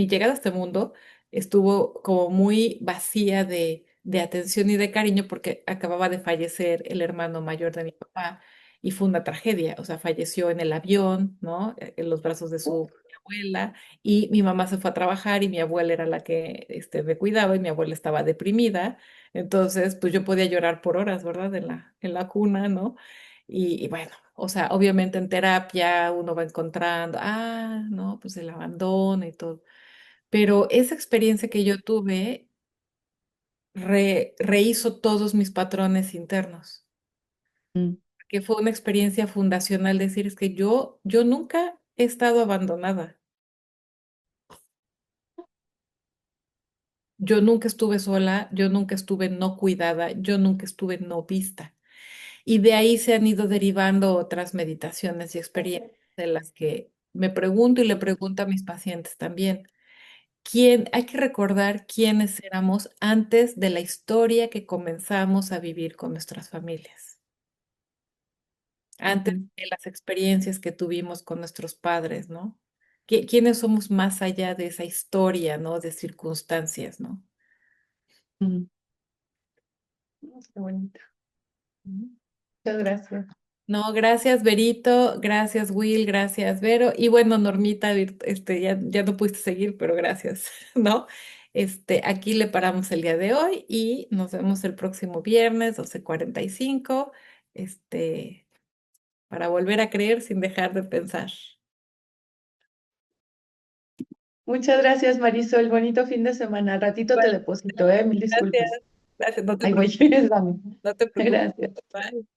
llegada a este mundo estuvo como muy vacía de atención y de cariño porque acababa de fallecer el hermano mayor de mi papá y fue una tragedia, o sea, falleció en el avión, ¿no? En los brazos de su abuela y mi mamá se fue a trabajar y mi abuela era la que me cuidaba y mi abuela estaba deprimida. Entonces, pues yo podía llorar por horas, ¿verdad? En la cuna, ¿no? Y bueno, o sea, obviamente en terapia uno va encontrando, no, pues el abandono y todo. Pero esa experiencia que yo tuve rehizo todos mis patrones internos, mm, que fue una experiencia fundacional, decir, es que yo nunca he estado abandonada. Yo nunca estuve sola, yo nunca estuve no cuidada, yo nunca estuve no vista. Y de ahí se han ido derivando otras meditaciones y experiencias de las que me pregunto y le pregunto a mis pacientes también. Hay que recordar quiénes éramos antes de la historia que comenzamos a vivir con nuestras familias, antes ujú, de las experiencias que tuvimos con nuestros padres, ¿no? ¿Quiénes somos más allá de esa historia, ¿no? De circunstancias, ¿no? mm. Qué bonito. Muchas gracias. No, gracias, Berito, gracias, Will, gracias, Vero. Y bueno, Normita, ya no pudiste seguir, pero gracias, ¿no? Aquí le paramos el día de hoy y nos vemos el próximo viernes, 12:45, este, para volver a creer sin dejar de pensar. Muchas gracias, Marisol. Bonito fin de semana. Al ratito te Bueno, deposito, mil gracias, disculpas. gracias, no te Ahí voy, preocupes, dame. no te preocupes. Gracias. Bye.